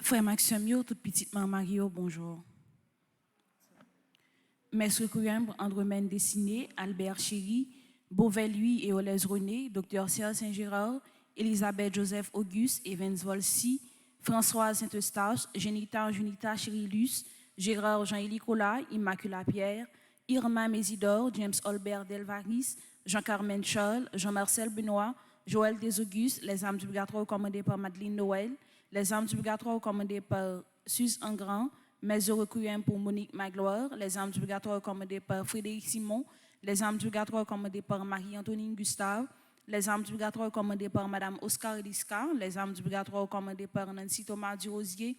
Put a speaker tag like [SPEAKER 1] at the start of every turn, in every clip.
[SPEAKER 1] Frère Maxime, toute petite maman Mario, bonjour. Maître Requiem, Andromène Dessiné, Albert Chéry, Beauvais-Louis et Olaise René, Dr Serge Saint-Gérard, Elisabeth Joseph Auguste, Evans Volsi, Françoise Saint-Eustache, Genita Junita Chirilus, Gérard Jean-Élie Collat, Immacula Pierre, Irma Mésidor, James Albert Delvaris, Jean-Carmen Charles, Jean-Marcel Benoît, Joël Desaugustes, les âmes du purgatoire commandées par Madeleine Noël, les âmes du purgatoire commandées par Suze Engrand, Mes requiem pour Monique Magloire, les âmes du purgatoire commandées par Frédéric Simon, les âmes du purgatoire commandées par Marie-Antonine Gustave, les âmes du purgatoire commandées par Madame Oscar Eliska, les âmes du purgatoire commandées par Nancy Thomas Durosier,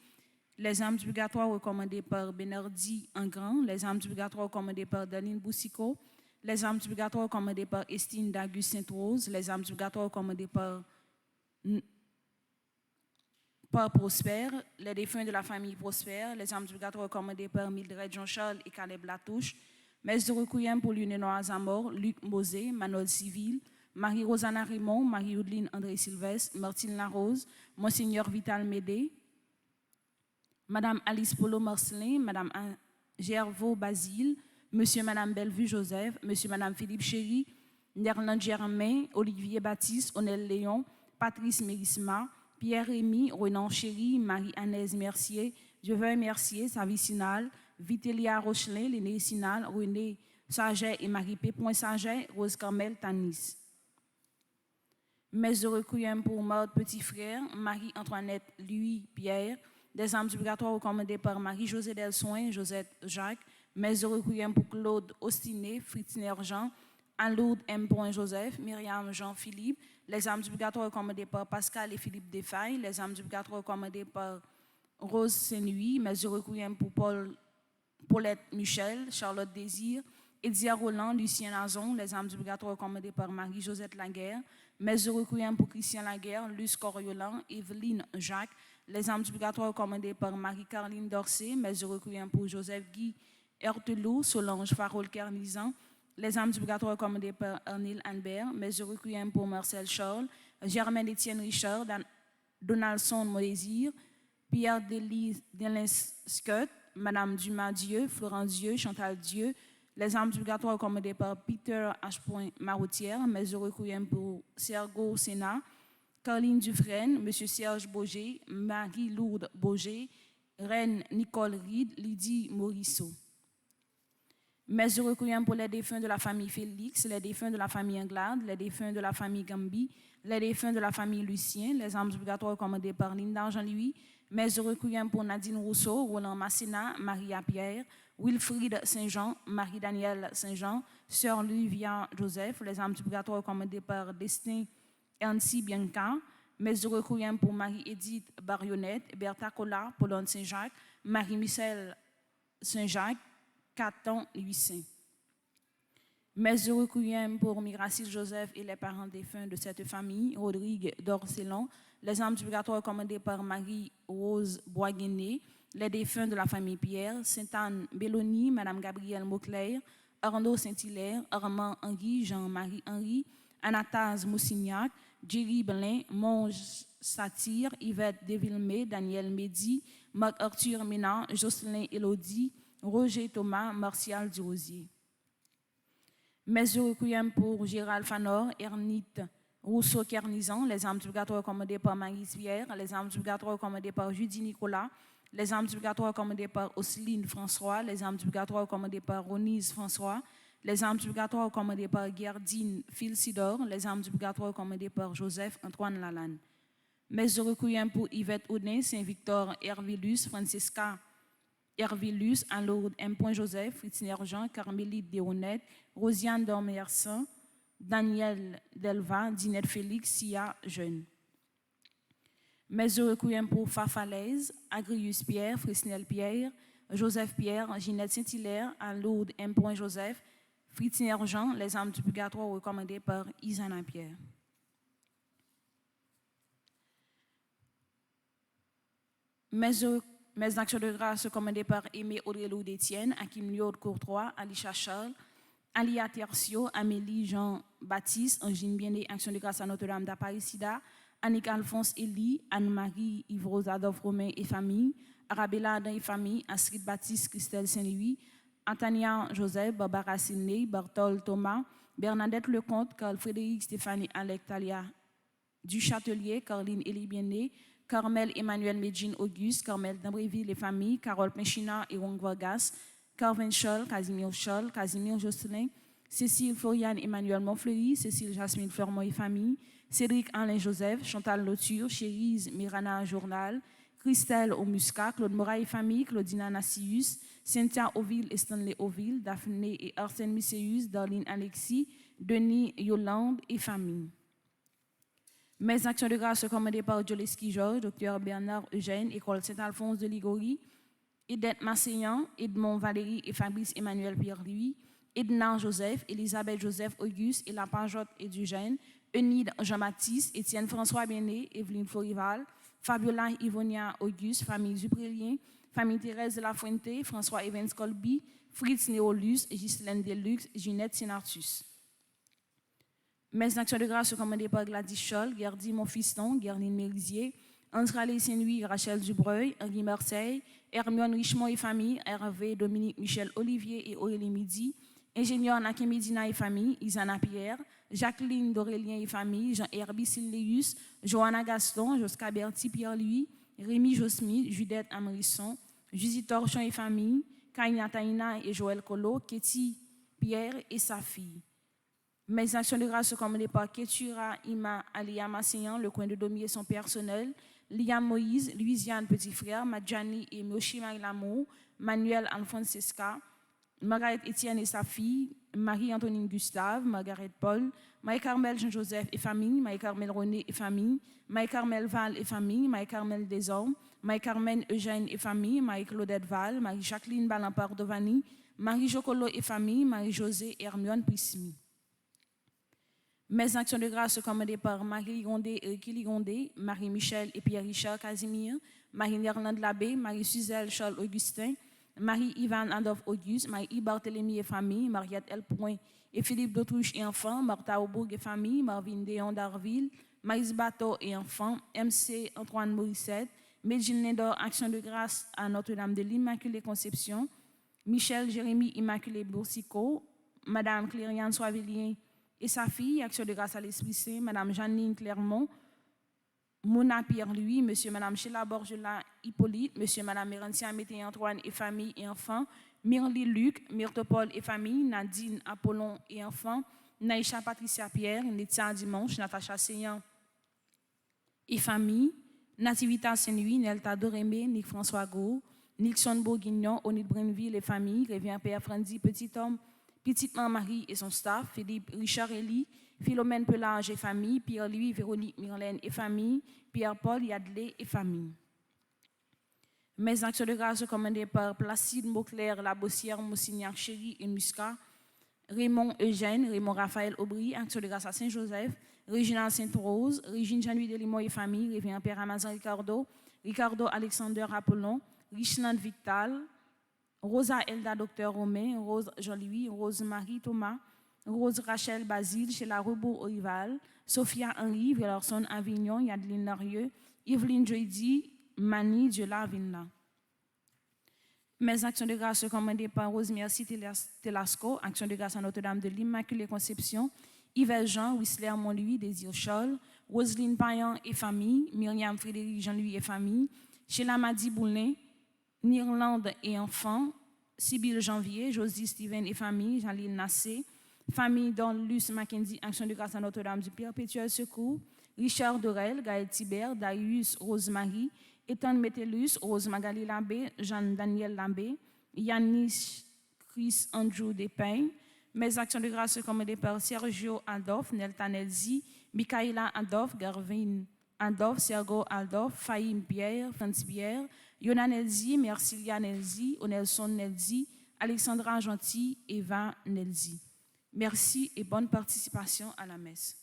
[SPEAKER 1] les âmes du purgatoire recommandées par Benardi Engrand, les âmes du purgatoire commandées par Danine Boussico, les âmes du purgatoire commandées par Estine Dagus Sainte-Rose, les âmes du purgatoire commandées par Prosper, les défunts de la famille Prosper, les âmes du purgatoire commandées par Mildred Jean-Charles et Caleb Latouche, Messe de requiem pour Lunénois Zamor, Luc Mosé, Manol Civil, Marie-Rosanna Raymond, Marie-Oudeline André Sylvestre, Martine Larose, Monseigneur Vital Médé, Madame Alice Polo Marcelin, Madame Gervaux Basile, Monsieur et Madame Bellevue Joseph, Monsieur et Madame Philippe Chéry, Nerland Germain, Olivier Baptiste, Onel Léon, Patrice Mérisma, Pierre-Rémy, Renan Chéry, Marie-Annès Mercier, Dieu-Veuille Mercier, sa vicinale, Vitelia Rochelin, Léné Sinal, René Saget et Marie Pépon Saget, Rose Carmel Tanis. Messe de requiem pour Maud Petit Frère, Marie-Antoinette Louis Pierre, des âmes du purgatoire recommandées par Marie-Josée Delsoin, Josette Jacques, messe de requiem pour Claude Ostiné, Fritzner Jean, Anne-Lourdes M. Joseph, Myriam Jean-Philippe, les âmes du purgatoire recommandées par Pascal et Philippe Desfailles, les âmes du purgatoire recommandées par Rose Saint-Louis, messe de requiem pour Paulette Michel, Charlotte Désir, Edia Roland, Lucien Nazon, les âmes du purgatoire recommandées par Marie-Josette Laguerre, messe de requiem pour Christian Laguerre, Luce Coriolan, Evelyne Jacques, les âmes du purgatoire recommandées par Marie-Caroline Dorsey, messe de requiem pour Joseph Guy Hertelot, Solange Farol Carnizan, les âmes du purgatoire recommandées par Arnil Albert, messe de requiem pour Marcel Charles, Germaine Étienne Richard, Donaldson Moésir, Pierre Delins Scott, Madame Dumas Dieu, Florence Dieu, Chantal Dieu, les âmes du purgatoire recommandées par Peter H. Maroutière, messe de requiem pour Sergo Sénat, Caroline Dufresne, M. Serge Boger, Marie-Lourdes Boger, Reine Nicole Ride, Lydie Morisseau. Messe de requiem pour les défunts de la famille Félix, les défunts de la famille Anglade, les défunts de la famille Gambi, les défunts de la famille Lucien, les âmes du purgatoire recommandées par Linda Jean-Louis, messe de requiem pour Nadine Rousseau, Roland Massena, Maria Pierre, Wilfried Saint-Jean, Marie-Danielle Saint-Jean, Sœur Livia Joseph, les âmes du purgatoire recommandées par Destin Ansi Bianca, messe de requiem pour Marie-Édith Barionnette, Bertha Collat, Paulone Saint-Jacques, Marie-Michel Saint-Jacques, Caton 800. Messe de requiem pour Miracis Joseph et les parents défunts de cette famille, Rodrigue d'Orcellon, les âmes du purgatoire commandées par Marie-Rose Boisguené, les défunts de la famille Pierre, Sainte-Anne Belloni, Madame Gabrielle Mauclair, Arnaud Saint-Hilaire, Armand Henry, Jean-Marie Henry, Anatase Moussignac, Jerry Belin, Monge Satire, Yvette Devillemé, Daniel Mehdi, Marc-Arthur Ménard, Jocelyn Elodie, Roger Thomas, Martial Durosier. Messe de requiem pour Gérald Fanor, Ernite Rousseau-Kernizan, les âmes du purgatoire commandées par Marie-Pierre, les âmes du purgatoire commandées par Judy Nicolas, les âmes du purgatoire commandées par Osseline François, les âmes du purgatoire commandées par Ronise François, les âmes du purgatoire commandées par Gerdine Philsidor, les âmes du purgatoire commandées par Joseph Antoine Lalanne. Messe de requiem pour Yvette Audin, Saint-Victor Hervilus, Francisca Hervilus, Anne-Lourdes M. Joseph, Fritine Jean, Carmélite Déhonnette, Rosiane Dormersan, Daniel Delva, Dinette Félix, Sia Jeune. Messe de requiem pour Fafalaise, Agrius Pierre, Frisnel Pierre, Joseph Pierre, Ginette Saint-Hilaire, Anne-Lourdes M. Joseph, Fritine Jean, les âmes du purgatoire recommandées par Isana Pierre. Messe d'action de grâce commandée par Aimé Audrey-Lou d'Étienne, Hakim Liode Courtois, Alicia Charles, Alia Tercio, Amélie Jean-Baptiste, Angine Bien-Né, Action de grâce à Notre-Dame d'Aparicida, Annick Alphonse Elie, Anne-Marie Yves Adolphe Romain et famille, Arabella Adam et famille, Astrid Baptiste Christelle Saint-Louis, Antania Joseph, Barbara Sidney, Bartol Thomas, Bernadette Lecomte, Carl Frédéric Stéphanie Alec Talia Duchâtelier, Caroline Elie Bien-Né, Carmel Emmanuel Medjin Auguste, Carmel Dambréville et famille, Carole Pinchina et Wong Vargas, Carvin Scholl, Casimir Jocelyn, Cécile Floriane Emmanuel Montfleury, Cécile Jasmine Fleurmont et famille, Cédric Alain Joseph, Chantal Loture, Chérise Mirana Journal, Christelle Omusca, Claude Morat et famille, Claudina Nassius, Cynthia Oville et Stanley Oville, Daphné et Arsène Misséus, Darlene Alexis, Denis Yolande et famille. Mes actions de grâce commandées par Joleski Georges, Dr Bernard Eugène, École Saint-Alphonse de Ligorie, Edette Masséan, Edmond Valérie et Fabrice Emmanuel Pierre-Louis, Edna Joseph, Elisabeth Joseph Auguste et la Pajotte et Eugène, Eunide Jean-Baptiste, Étienne François Béné, Evelyne Florival, Fabiola Ivonia Auguste, famille Duprélien, famille Thérèse de la Fuente, François Evans Colby, Fritz Néolus, Ghislaine Deluxe, Ginette Sinartus. Mes actions de grâce commandées par Gladys Scholl, Gerdy Monfiston, Gerline Mérisier, Andralé Saint-Louis, Rachel Dubreuil, Henri Marseille, Hermione Richemont et famille, Hervé Dominique Michel Olivier et Aurélie Midi, ingénieur Nakin Medina et famille, Isana Pierre, Jacqueline Dorélien et famille, Jean-Herbie Silleus, Johanna Gaston, Josca Berti Pierre-Louis, Rémi Josmy, Judette Amrisson, Jusie Torchon et famille, Kaina Taina et Joël Colo, Ketty Pierre et sa fille. Mes actions de grâce commandées par Ketura Ima Alia Masséan, le coin de Domier son personnel, Liam Moïse, Louisiane Petit Frère, Madjani et Moshi Marie-Lamour, Manuel Alphonsesca, Margaret Étienne et sa fille, Marie-Antonine Gustave, Margaret Paul, Marie-Carmel Jean-Joseph et famille, Marie-Carmel René et famille, Marie-Carmel Val et famille, Marie-Carmel Desormes, Marie-Carmen Eugène et famille, Marie-Claudette Val, Marie-Jacqueline Balampard Dovani, Marie-Jocolo et famille, Marie-Josée Hermione Prismi. Mes actions de grâce commandées par Marie Gondé et Kili Gondé, Marie-Michel et Pierre-Richard Casimir, Marie-Nerlande Labbé, Marie-Suzelle Charles Augustin, Marie-Yvan Adolphe Auguste, Marie-Barthélemy et famille, Mariette L. Point et Philippe Dautrouche et enfants, Martha Aubourg et famille, Marvin Déon d'Arville, Maïs Bateau et enfants, MC Antoine Morissette, Medjin Lindor, Action de grâce à Notre-Dame de l'Immaculée Conception, Michel Jérémy Immaculée Boursicot, Madame Clériane Soivillien et sa fille, Action de grâce à l'Esprit Saint, Madame Janine Clermont, Mona Pierre-Louis, Monsieur et Madame Sheila Borgela Hippolyte, Monsieur et Madame Mérantia Mété Antoine et famille et enfants, Mirly Luc, Myrtopole et famille, Nadine Apollon et enfants, Naïcha Patricia Pierre, Netia Dimanche, Natacha Seyan et famille, Nativita Saint-Louis, Nelta Dorémé, Nick François Gau, Nixon Bourguignon, Onid Brinville et famille, Révient Père Frandy Petit Homme, Petite Marie et son staff, Philippe Richard Elie, Philomène Pelage et famille, Pierre-Louis, Véronique Myrlène et famille, Pierre-Paul Yadley et famille. Mes actions de grâce commandées par Placide Mauclair, La Bossière, Moussignac, Chéri et Muscat, Raymond Eugène, Raymond Raphaël Aubry, Action de grâce à Saint-Joseph, Réginald Sainte-Rose, Régine Jean-Louis Delimo et famille, Révérend Père Amazon Ricardo, Ricardo Alexander Apollon, Richland Victal, Rosa Elda Docteur Romain, Rose Jean-Louis, Rose Marie Thomas, Rose Rachel Basile, Sheila Rebourg Orival, Sophia Henry, Velorson Avignon, Yadeline Larieux, Yveline Joydy, Mani Diola Vinla. Mes actions de grâce commandées par Rose Merci Telasco, Action de grâce à Notre-Dame de l'Immaculée Conception, Yves Jean, Whistler Montlouis, Désir Scholl, Roselyne Payan et famille, Myriam Frédéric Jean-Louis et famille, Sheila Madi Boulin, Nirlande et enfants, Sybille Janvier, Josie Steven et famille, Jaline Nassé, famille Don Luce Mackenzie, Action de grâce à Notre-Dame du Perpétuel Secours, Richard Dorel, Gaël Thibert, Darius Rosemary, Ethan Metellus, Rose Magali Lambé, Jean-Daniel Lambé, Yanis Chris Andrew Despain, mes actions de grâce commandées par Sergio Adolphe, Nelta Nelzi, Michaela Adolphe, Garvin Adolphe, Sergo Adolphe, Fahim Pierre, Franz Pierre, Yona Nelzi, Mercilia Nelzi, Onelson Nelzi, Alexandra Gentil, Eva Nelzi. Merci et bonne participation à la messe.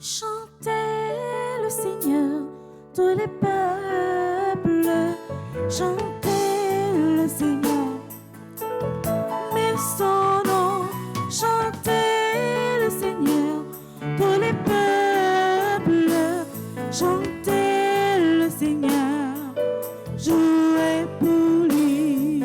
[SPEAKER 2] Chantez le Seigneur, tous les peuples, chantez le Seigneur, mais son nom, chantez le Seigneur, tous les peuples, chantez le Seigneur, jouez pour lui.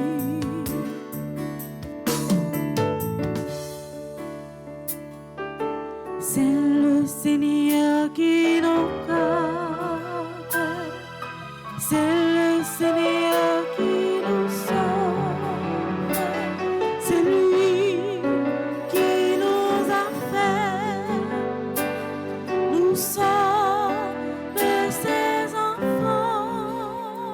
[SPEAKER 2] C'est le Seigneur qui nous garde, c'est le Seigneur qui nous sauve, c'est lui qui nous a fait, nous sommes ses enfants.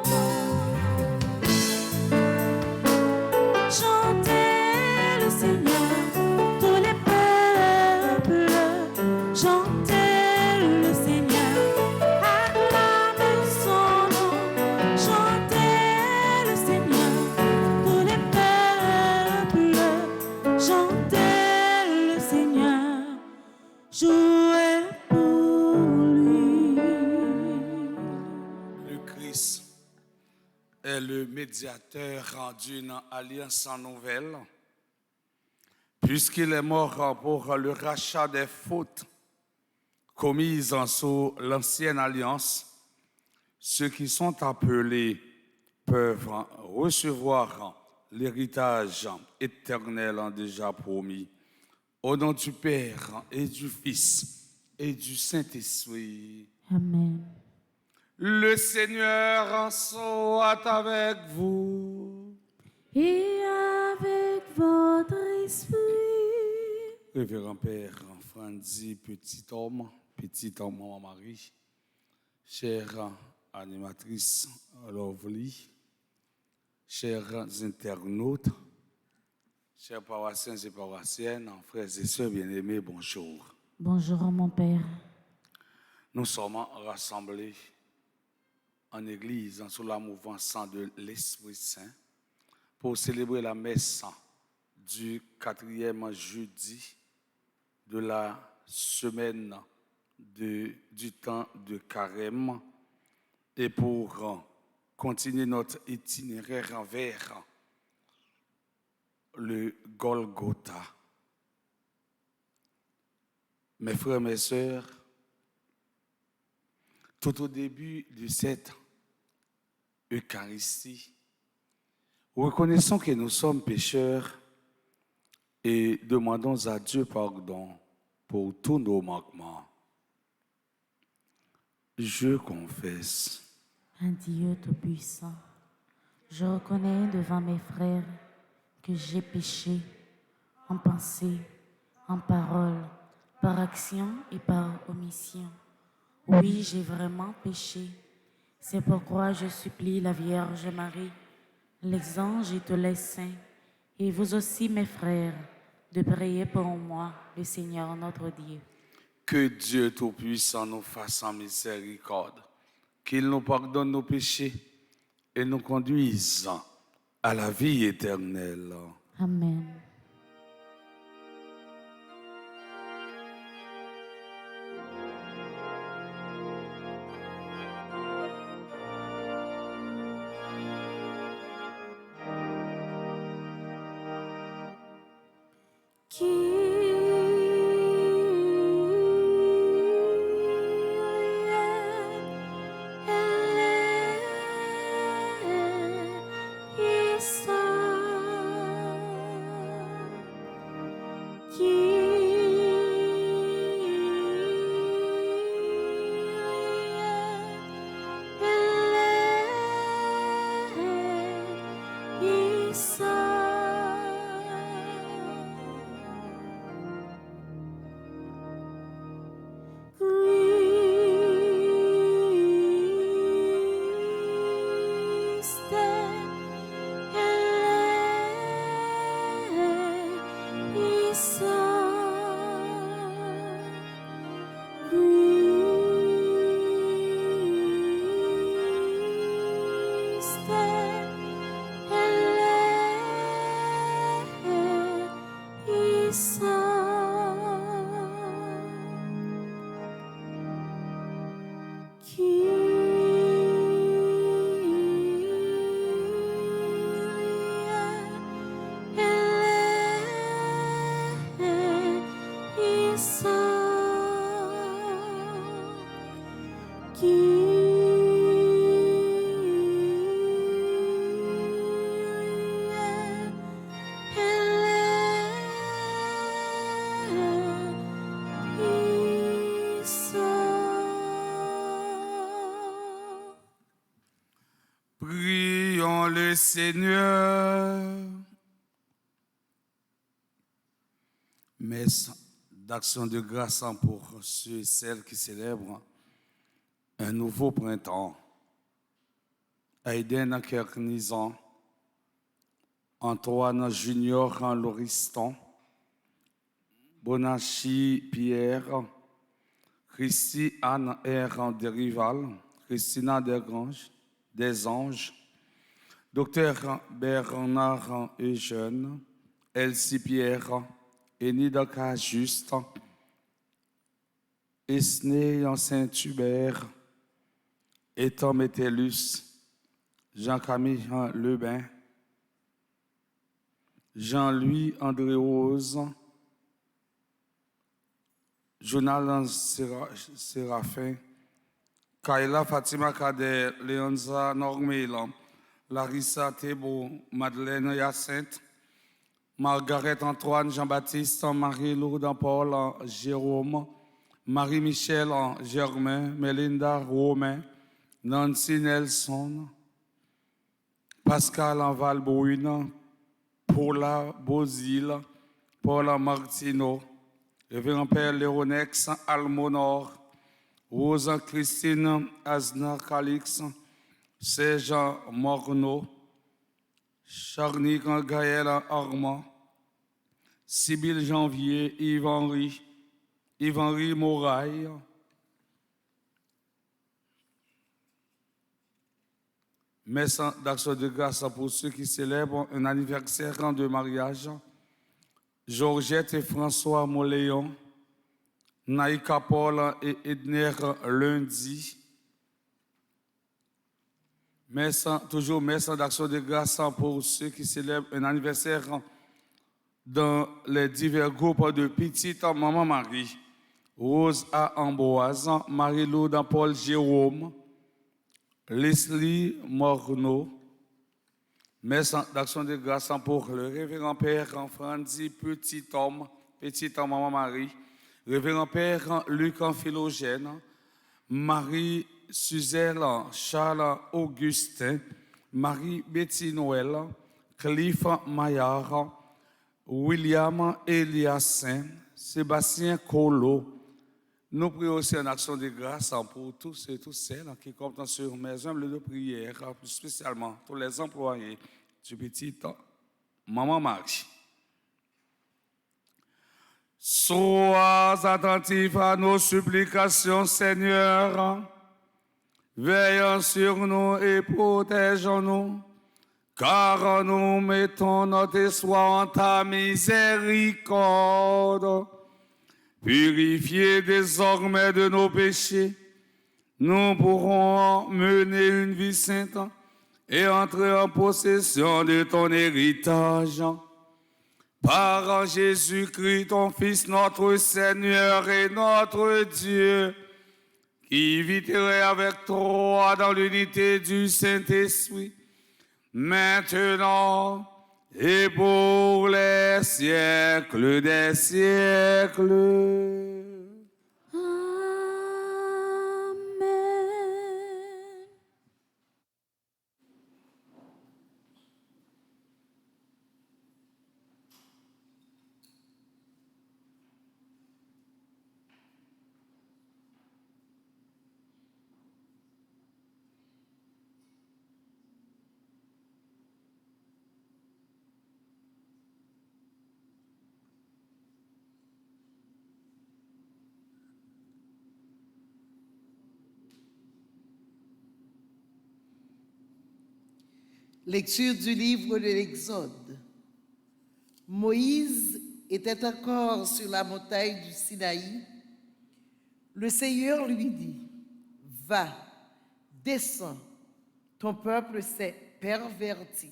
[SPEAKER 2] Chantez le Seigneur, tous les peuples, chantez le Seigneur, acclamez son nom, chantez le Seigneur, tous les peuples, chantez le Seigneur, jouez pour lui.
[SPEAKER 3] Le Christ est le médiateur rendu une alliance nouvelle, puisqu'il est mort pour le rachat des fautes commises sous l'ancienne alliance. Ceux qui sont appelés peuvent recevoir l'héritage éternel déjà promis. Au nom du Père et du Fils et du Saint-Esprit.
[SPEAKER 2] Amen.
[SPEAKER 3] Le Seigneur soit avec vous.
[SPEAKER 2] Et avec votre esprit.
[SPEAKER 3] Révérend Père Franzi, petit homme, Maman Marie, chère animatrice Lovely, chers internautes, Chers paroissiens et paroissiennes, frères et sœurs bien-aimés, bonjour.
[SPEAKER 2] Bonjour mon Père.
[SPEAKER 3] Nous sommes rassemblés en église sous la mouvance de l'Esprit Saint pour célébrer la messe du 4e jeudi de la semaine du temps de carême et pour continuer notre itinéraire vers le Golgotha. Mes frères, mes sœurs, tout au début de cette Eucharistie, reconnaissons que nous sommes pécheurs et demandons à Dieu pardon pour tous nos manquements. Je confesse.
[SPEAKER 2] Un Dieu Tout-Puissant, je reconnais devant mes frères que j'ai péché en pensée, en parole, par action et par omission. Oui, j'ai vraiment péché. C'est pourquoi je supplie la Vierge Marie, les anges et tous les saints, et vous aussi mes frères, de prier pour moi, le Seigneur notre Dieu.
[SPEAKER 3] Que Dieu Tout-Puissant nous fasse en miséricorde, qu'il nous pardonne nos péchés et nous conduise à la vie éternelle.
[SPEAKER 2] Amen.
[SPEAKER 3] Prions le Seigneur. Messe d'action de grâce pour ceux et celles qui célèbrent un nouveau printemps. Aiden Kerknizan, Antoine Junior en Lauriston, Bonachi Pierre, Christy Anne R. en Derival, Christina des Anges, Docteur Bernard Eugène, Elsie Pierre, Enida Juste, Esné en Saint-Hubert, Étant Métellus, Jean-Camille Lebin, Jean-Louis André Rose, Jonathan Séraphin, Kaila Fatima Kader, Léonza Normel, Larissa Thébault, Madeleine Hyacinthe, Margaret Antoine Jean-Baptiste, Marie-Lourdes Paul Jérôme, Marie-Michel Germain, Melinda Romain, Nancy Nelson, Pascal Valbrune, Paula Bozil, Paula Martino, Révérend Père Léonex Almonor, Rosa Christine Aznar Calix, Serge Morneau, Charnique Gaël Armand, Sybille Janvier, Yves-Henri Moraille, messe d'action de grâce pour ceux qui célèbrent un anniversaire de mariage. Georgette et François Moléon, Naïka Paul et Edner Lundi. Toujours messe d'action de grâce pour ceux qui célèbrent un anniversaire dans les divers groupes de petites Maman Marie, Rose A. Amboise, Marie-Lou Paul Jérôme, Leslie Morneau. Messe d'action de grâce pour le révérend Père Franzi Petit Homme, Maman Marie, révérend Père Luc Philogène, Marie Suzelle Charles Augustin, Marie Betty Noël, Cliff Maillard, William Eliassin, Sébastien Colo. Nous prions aussi en action de grâce pour tous et toutes celles qui comptent sur mes humbles de prière, plus spécialement tous les employés du petit Maman Marie. Sois attentif à nos supplications, Seigneur. Veille sur nous et protège-nous, car nous mettons notre espoir en ta miséricorde. Purifiés désormais de nos péchés, nous pourrons mener une vie sainte et entrer en possession de ton héritage. Par Jésus-Christ, ton Fils, notre Seigneur et notre Dieu, qui vivrait avec toi dans l'unité du Saint-Esprit, maintenant et pour les siècles des siècles.
[SPEAKER 2] Amen.
[SPEAKER 4] Lecture du livre de l'Exode. Moïse était encore sur la montagne du Sinaï. Le Seigneur lui dit, « Va, descends, ton peuple s'est perverti,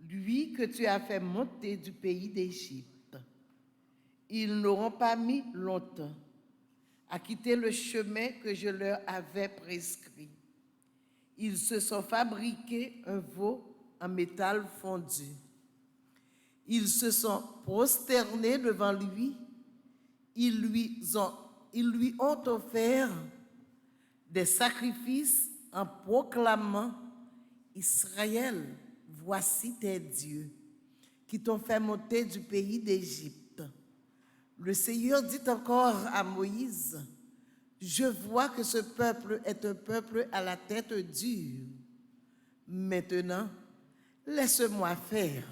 [SPEAKER 4] lui que tu as fait monter du pays d'Égypte. Ils n'auront pas mis longtemps à quitter le chemin que je leur avais prescrit. Ils se sont fabriqués un veau en métal fondu. Ils se sont prosternés devant lui. Ils lui ont offert des sacrifices en proclamant « Israël, voici tes dieux, qui t'ont fait monter du pays d'Égypte. » Le Seigneur dit encore à Moïse, « Je vois que ce peuple est un peuple à la tête dure. Maintenant, laisse-moi faire.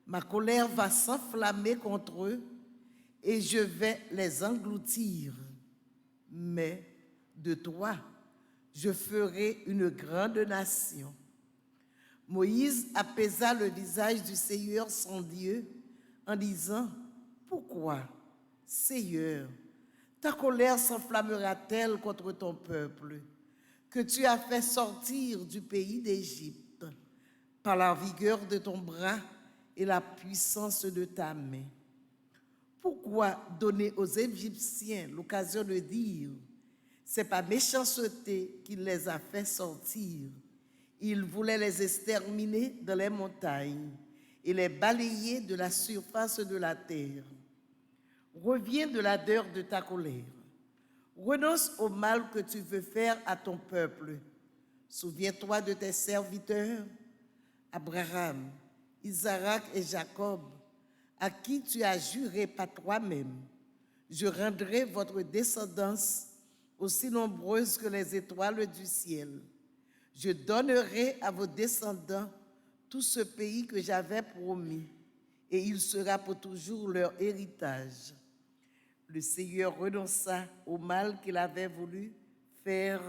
[SPEAKER 4] Ma colère va s'enflammer contre eux et je vais les engloutir. Mais de toi, je ferai une grande nation. » Moïse apaisa le visage du Seigneur son Dieu en disant, « Pourquoi, Seigneur, ta colère s'enflammera-t-elle contre ton peuple, que tu as fait sortir du pays d'Égypte, par la vigueur de ton bras et la puissance de ta main? Pourquoi donner aux Égyptiens l'occasion de dire, c'est par méchanceté qu'il les a fait sortir? Il voulait les exterminer dans les montagnes et les balayer de la surface de la terre. Reviens de l'ardeur de ta colère. Renonce au mal que tu veux faire à ton peuple. Souviens-toi de tes serviteurs, Abraham, Isaac et Jacob, à qui tu as juré par toi-même. Je rendrai votre descendance aussi nombreuse que les étoiles du ciel. Je donnerai à vos descendants tout ce pays que j'avais promis, et il sera pour toujours leur héritage. Le Seigneur renonça au mal qu'il avait voulu faire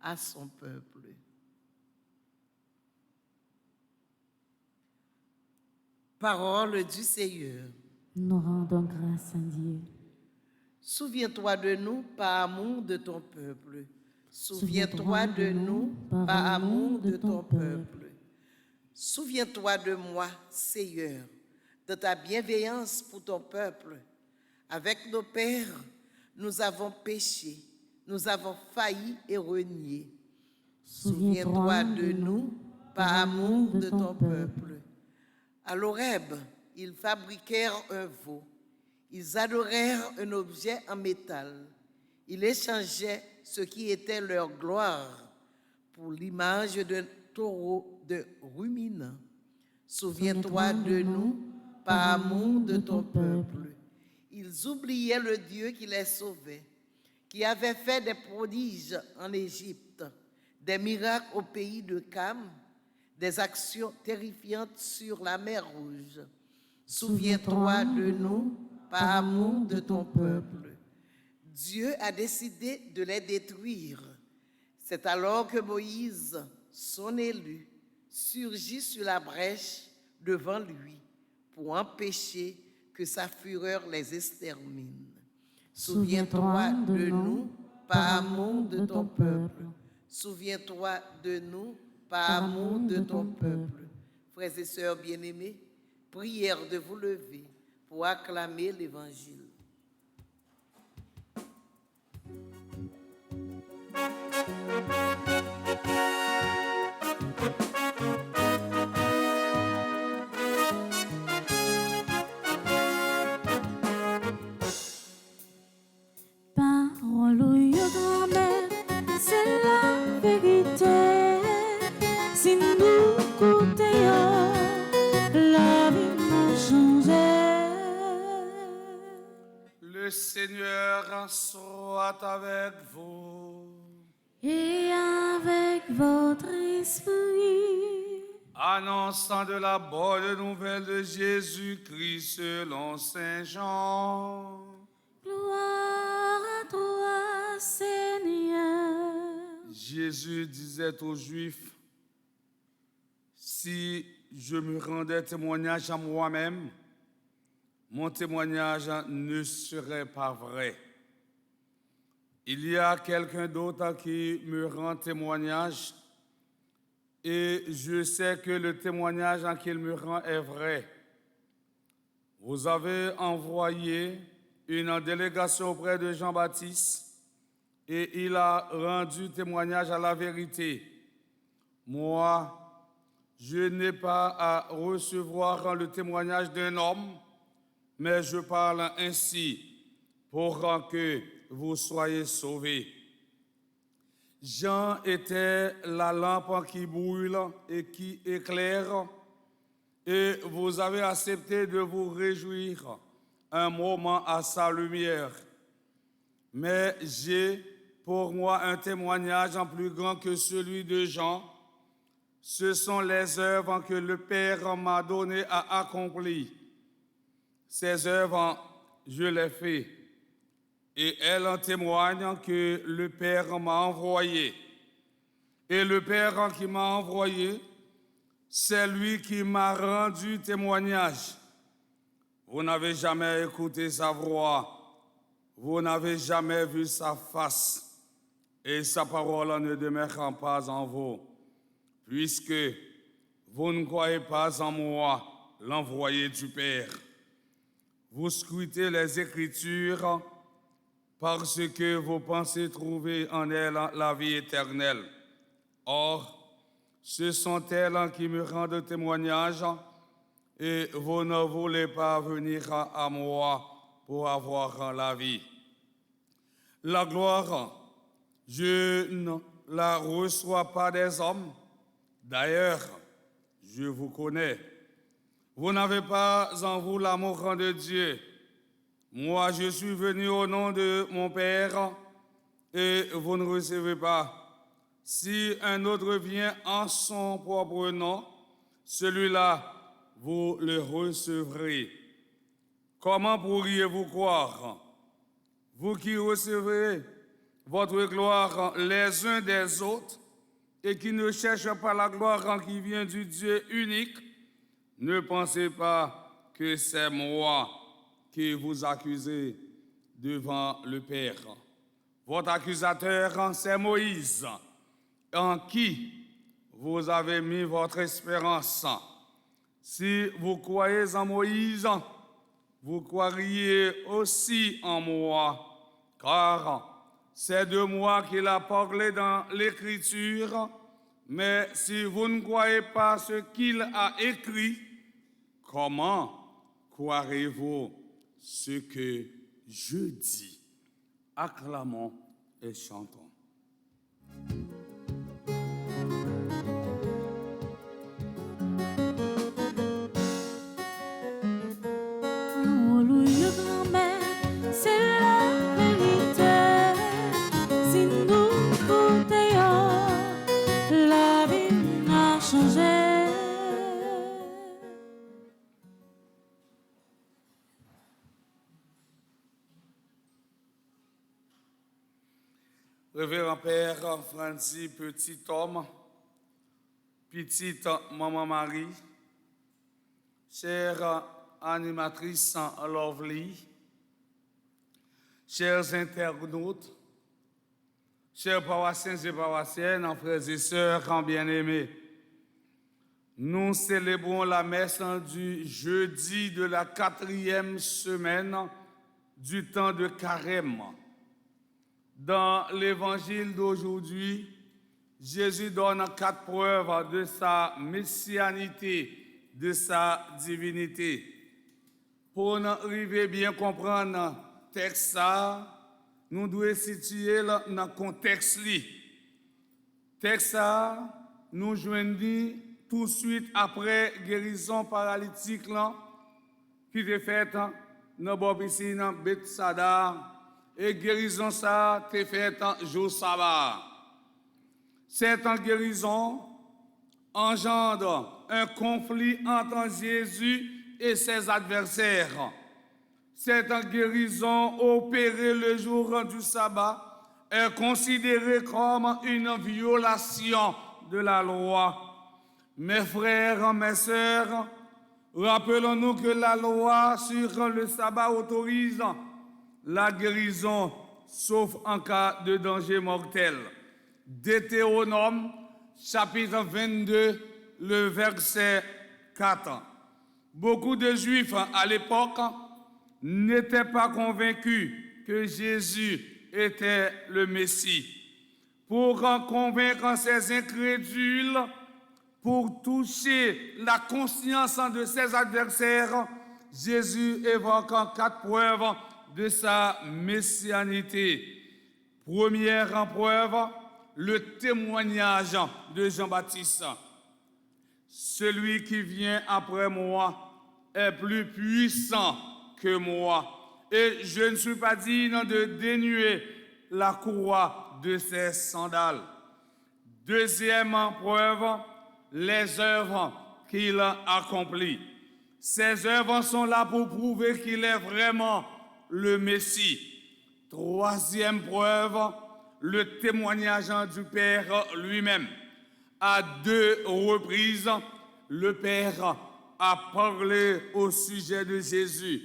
[SPEAKER 4] à son peuple. Parole du Seigneur.
[SPEAKER 2] Nous rendons grâce à Dieu.
[SPEAKER 4] Souviens-toi de nous par amour de ton peuple. Souviens-toi de nous par amour de ton peuple. Souviens-toi de moi, Seigneur, de ta bienveillance pour ton peuple. Avec nos pères, nous avons péché, nous avons failli et renié. Souviens-toi de nous par amour de ton peuple. À l'Horeb, ils fabriquèrent un veau. Ils adorèrent un objet en métal. Ils échangeaient ce qui était leur gloire pour l'image d'un taureau de ruminant. Souviens-toi de nous par amour de ton peuple. Ils oubliaient le Dieu qui les sauvait, qui avait fait des prodiges en Égypte, des miracles au pays de Cam, des actions terrifiantes sur la mer Rouge. Souviens-toi de nous par amour de ton peuple. Dieu a décidé de les détruire. C'est alors que Moïse, son élu, surgit sur la brèche devant lui pour empêcher que sa fureur les extermine. Souviens-toi de nous par amour de ton peuple. Souviens-toi de nous par amour de ton peuple. Frères et sœurs bien-aimés, prière de vous lever pour acclamer l'Évangile.
[SPEAKER 2] Parole yo grand-mère, c'est la vérité. Si nous écoutons, la vie m'a changé.
[SPEAKER 3] Le Seigneur soit avec vous.
[SPEAKER 2] Et avec votre esprit,
[SPEAKER 3] Annonçant de la bonne nouvelle de Jésus-Christ selon Saint Jean.
[SPEAKER 2] gloire à toi, Seigneur.
[SPEAKER 3] Jésus disait aux Juifs, si je me rendais témoignage à moi-même, mon témoignage ne serait pas vrai. Il y a quelqu'un d'autre qui me rend témoignage et je sais que le témoignage qu'il me rend est vrai. Vous avez envoyé une délégation auprès de Jean-Baptiste et il a rendu témoignage à la vérité. Moi, je n'ai pas à recevoir le témoignage d'un homme, mais je parle ainsi pour que vous soyez sauvés. Jean était la lampe qui brûle et qui éclaire, et vous avez accepté de vous réjouir un moment à sa lumière. Mais j'ai pour moi un témoignage en plus grand que celui de Jean. Ce sont les œuvres que le Père m'a donné à accomplir. Ces œuvres, je les fais. Et elles en témoignent que le Père m'a envoyé. Et le Père qui m'a envoyé, c'est lui qui m'a rendu témoignage. Vous n'avez jamais écouté sa voix, vous n'avez jamais vu sa face, et sa parole ne demeurera pas en vous, puisque vous ne croyez pas en moi, l'envoyé du Père. Vous scrutez les Écritures parce que vous pensez trouver en elles la vie éternelle. Or, ce sont elles qui me rendent témoignage et vous ne voulez pas venir à moi pour avoir la vie. La gloire, je ne la reçois pas des hommes. D'ailleurs, je vous connais. Vous n'avez pas en vous l'amour de Dieu. Moi, je suis venu au nom de mon Père et vous ne recevez pas. Si un autre vient en son propre nom, celui-là, vous le recevrez. Comment pourriez-vous croire, vous qui recevez votre gloire les uns des autres et qui ne cherchez pas la gloire qui vient du Dieu unique, ne pensez pas que c'est moi qui vous accusez devant le Père. Votre accusateur, c'est Moïse, en qui vous avez mis votre espérance. Si vous croyez en Moïse, vous croiriez aussi en moi, car c'est de moi qu'il a parlé dans l'Écriture. Mais si vous ne croyez pas ce qu'il a écrit, comment croirez-vous ce que je dis? Acclamons et chantons.
[SPEAKER 2] Alléluia, grand-mère, c'est la vérité. Si nous goûtions, la vie n'a changé.
[SPEAKER 3] Révérend Père Francis, petit homme, petite maman Marie, chère animatrice Lovely, chers internautes, chers paroissiens et paroissiennes, frères et sœurs bien-aimés, nous célébrons la messe du jeudi de la 4e semaine du temps de Carême. Dans l'évangile d'aujourd'hui, Jésus donne 4 preuves de sa messianité, de sa divinité. Pour nous arriver bien comprendre le texte, nous devons situer dans le contexte. Le texte, nous joignons tout de suite après guérison paralytique qui était faite dans la piscine Bethsaida. Et guérison ça t'est faite en jour sabbat. Cette guérison engendre un conflit entre Jésus et ses adversaires. Cette guérison opérée le jour du sabbat est considérée comme une violation de la loi. Mes frères, mes sœurs, rappelons-nous que la loi sur le sabbat autorise la guérison, sauf en cas de danger mortel. Deutéronome, chapitre 22, le verset 4. Beaucoup de Juifs à l'époque n'étaient pas convaincus que Jésus était le Messie. Pour convaincre ces incrédules, pour toucher la conscience de ses adversaires, Jésus évoque 4 preuves de sa messianité. Première preuve, le témoignage de Jean-Baptiste. Celui qui vient après moi est plus puissant que moi, et je ne suis pas digne de dénuer la courroie de ses sandales. Deuxième preuve, les œuvres qu'il accomplit. Ces œuvres sont là pour prouver qu'il est vraiment le Messie. Troisième preuve, le témoignage du Père lui-même. À 2 reprises, le Père a parlé au sujet de Jésus.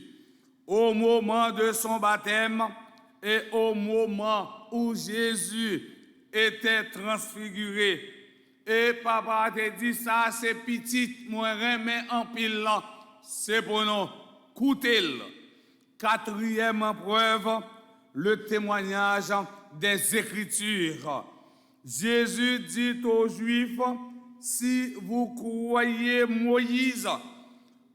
[SPEAKER 3] Au moment de son baptême et au moment où Jésus était transfiguré. Et papa te dit ça, c'est petit, moi remets en pile là, c'est pour nous coûter. Quatrième preuve, le témoignage des Écritures. Jésus dit aux Juifs, si vous croyez Moïse,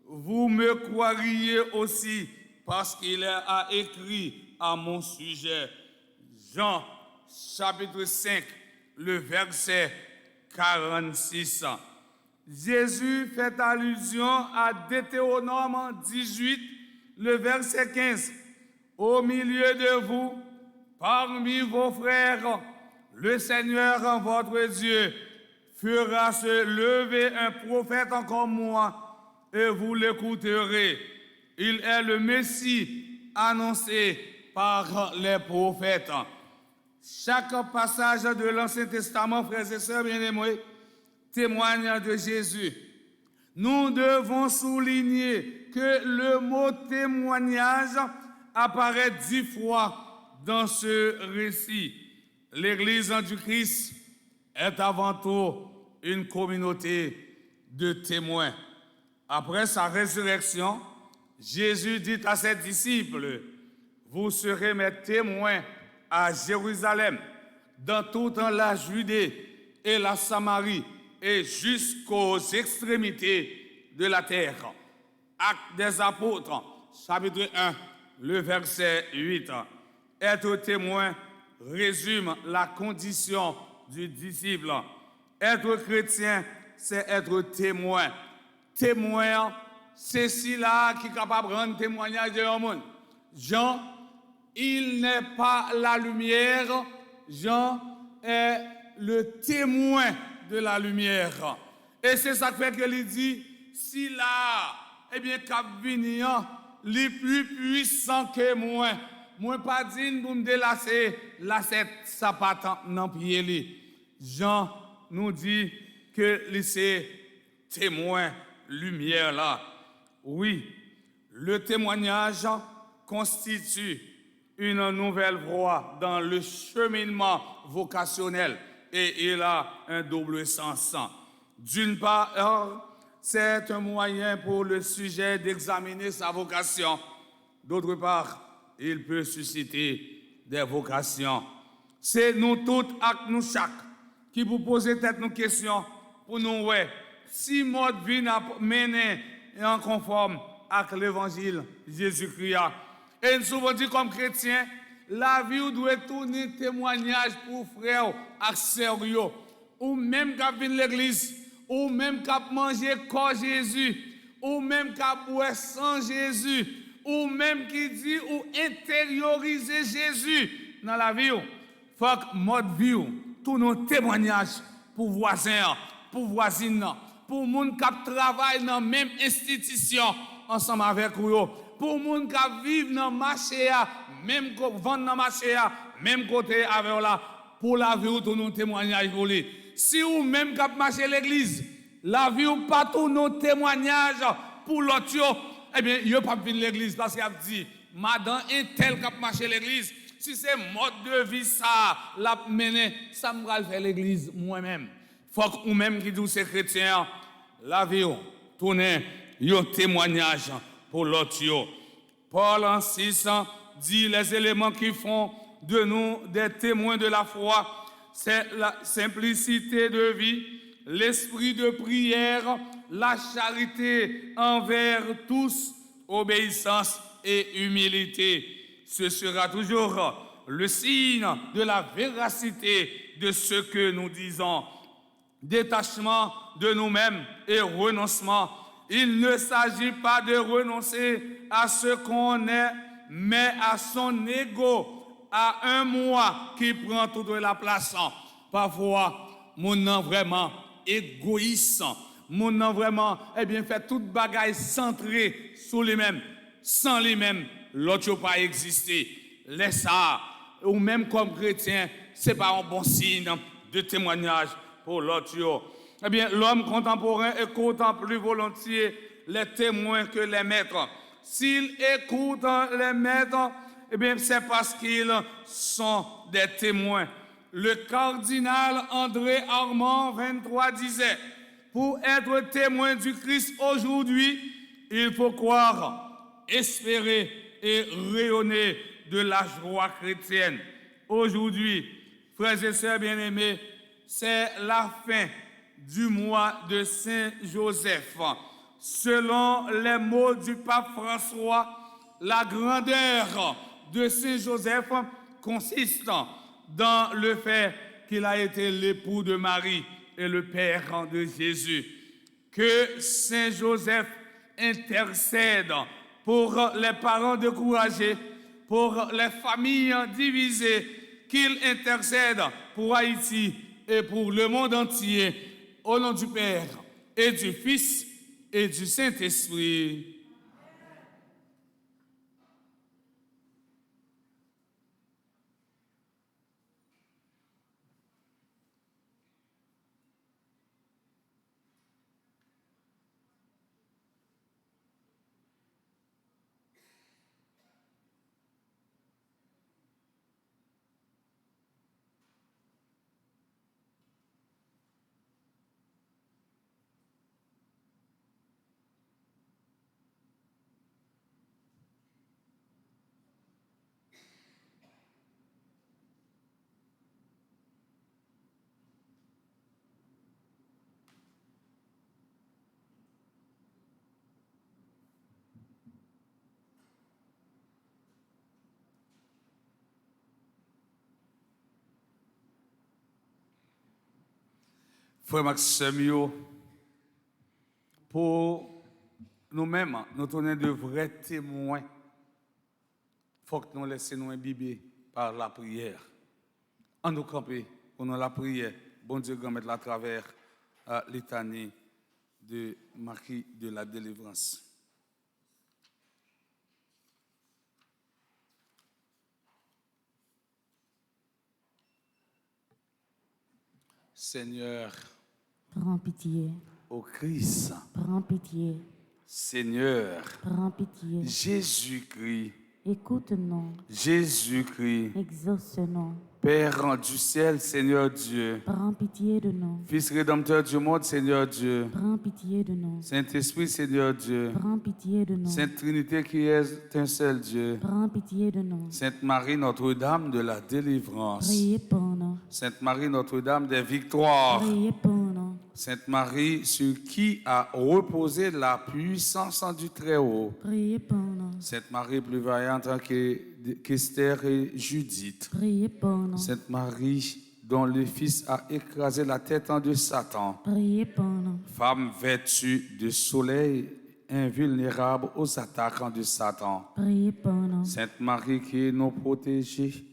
[SPEAKER 3] vous me croiriez aussi, parce qu'il a écrit à mon sujet. Jean, chapitre 5, le verset 46. Jésus fait allusion à Deutéronome 18, le verset 15. Au milieu de vous, parmi vos frères, le Seigneur, votre Dieu, fera se lever un prophète comme moi. et vous l'écouterez. Il est le Messie annoncé par les prophètes. Chaque passage de l'Ancien Testament, frères et sœurs bien-aimés, témoigne de Jésus. Nous devons souligner que le mot témoignage apparaît 10 fois dans ce récit. L'Église du Christ est avant tout une communauté de témoins. Après sa résurrection, Jésus dit à ses disciples, « Vous serez mes témoins à Jérusalem, dans toute la Judée et la Samarie, et jusqu'aux extrémités de la terre. » Actes des apôtres, chapitre 1, le verset 8. Être témoin résume la condition du disciple. Être chrétien, c'est être témoin. Témoin, c'est celui-là qui est capable de rendre témoignage de l'homme. Jean, il n'est pas la lumière. Jean est le témoin de la lumière. Et c'est ça qui fait que il dit, si là, eh bien, cap venir, les plus puissants que moi. Moi, pas dit pour me délasser, là, c'est sapat dans pied li. Jean nous dit que c'est témoin, lumière là. Oui, le témoignage constitue une nouvelle voie dans le cheminement vocationnel et il a un double sens. D'une part, c'est un moyen pour le sujet d'examiner sa vocation. D'autre part, il peut susciter des vocations. C'est nous toutes et nous chaque qui vous posez tête nos questions pour nous ouais, si notre vie n'a mené en conforme avec l'évangile Jésus-Christ. Et nous souvent dit comme chrétien, la vie doit tourner témoignage pour frères et sœurs ou même qui viennent l'église, ou même qui manger corps Jésus, ou même qui boire sans Jésus, ou même qui dit ou intérioriser Jésus dans la vie. Faut que notre vie, tous nos témoignages pour voisins, pour voisines, pour les gens qui travaillent dans la même institution ensemble avec vous, pour les gens qui vivent dans le marché, même qui vendent dans le marché, même côté avec là, pour la vie, tous nos témoignages pour lui. Si vous même qui marchez l'église, la vie ou pas tous nos témoignages pour l'autre, eh bien, il n'y a pas venir l'église parce qu'il a dit, madame est tel qui marché l'église. Si c'est mode de vie ça, la mener, ça me va faire l'église moi-même. Faut que vous-même qui dit c'est chrétien, la vie, tournez un témoignage pour l'autre. Paul en 6 dit les éléments qui font de nous des témoins de la foi, c'est la simplicité de vie, l'esprit de prière, la charité envers tous, obéissance et humilité. Ce sera toujours le signe de la véracité de ce que nous disons. Détachement de nous-mêmes et renoncement. Il ne s'agit pas de renoncer à ce qu'on est, mais à son ego, à un moi qui prend toute la place. Parfois, mon nom vraiment égoïste, mon nom vraiment, eh bien, fait toute bagaille centrée sur lui-même, sans lui-même. L'autre n'a pas existé. Laisse ça, ou même comme chrétien, ce n'est pas un bon signe de témoignage pour l'autre. Eh bien, l'homme contemporain écoute plus volontiers les témoins que les maîtres. S'il écoute les maîtres, eh bien, c'est parce qu'ils sont des témoins. Le cardinal André Armand 23 disait, pour être témoin du Christ aujourd'hui, il faut croire, espérer et rayonner de la joie chrétienne. Aujourd'hui, frères et sœurs bien-aimés, c'est la fin du mois de Saint-Joseph. Selon les mots du pape François, la grandeur de Saint-Joseph consiste dans le fait qu'il a été l'époux de Marie et le père de Jésus. Que Saint-Joseph intercède pour les parents découragés, pour les familles divisées, qu'il intercède pour Haïti et pour le monde entier, au nom du Père et du Fils et du Saint-Esprit. Frère Maxime, pour nous-mêmes, nous tenons de vrais témoins. Il faut que nous laissions nous imbiber par la prière. En nous camper, pour nous la prière, bon Dieu, grand mettre à travers l'éternité de Marie de la délivrance. Seigneur,
[SPEAKER 2] Prends pitié,
[SPEAKER 3] au Christ,
[SPEAKER 2] prends pitié,
[SPEAKER 3] Seigneur,
[SPEAKER 2] prends pitié.
[SPEAKER 3] Jésus-Christ,
[SPEAKER 2] Écoute-nous,
[SPEAKER 3] Jésus-Christ,
[SPEAKER 2] exauce-nous,
[SPEAKER 3] Père du ciel, Seigneur Dieu,
[SPEAKER 2] prends pitié de nous,
[SPEAKER 3] Fils rédempteur du monde, Seigneur Dieu,
[SPEAKER 2] prends pitié de nous,
[SPEAKER 3] Saint-Esprit, Seigneur Dieu,
[SPEAKER 2] prends pitié de nous,
[SPEAKER 3] Sainte Trinité qui est un seul Dieu,
[SPEAKER 2] prends pitié de nous.
[SPEAKER 3] Sainte Marie, Notre-Dame de la délivrance,
[SPEAKER 2] Priez pour nous,
[SPEAKER 3] Sainte Marie, Notre-Dame des victoires,
[SPEAKER 2] priez pour nous,
[SPEAKER 3] Sainte Marie, sur qui a reposé la puissance du Très-Haut,
[SPEAKER 2] priez pour nous,
[SPEAKER 3] Sainte Marie, plus vaillante qu'Esther et Judith,
[SPEAKER 2] priez pour nous,
[SPEAKER 3] Sainte Marie, dont le Fils a écrasé la tête de Satan,
[SPEAKER 2] priez pour nous,
[SPEAKER 3] femme vêtue de soleil, invulnérable aux attaques de Satan,
[SPEAKER 2] priez pour nous,
[SPEAKER 3] Sainte Marie qui nous protégée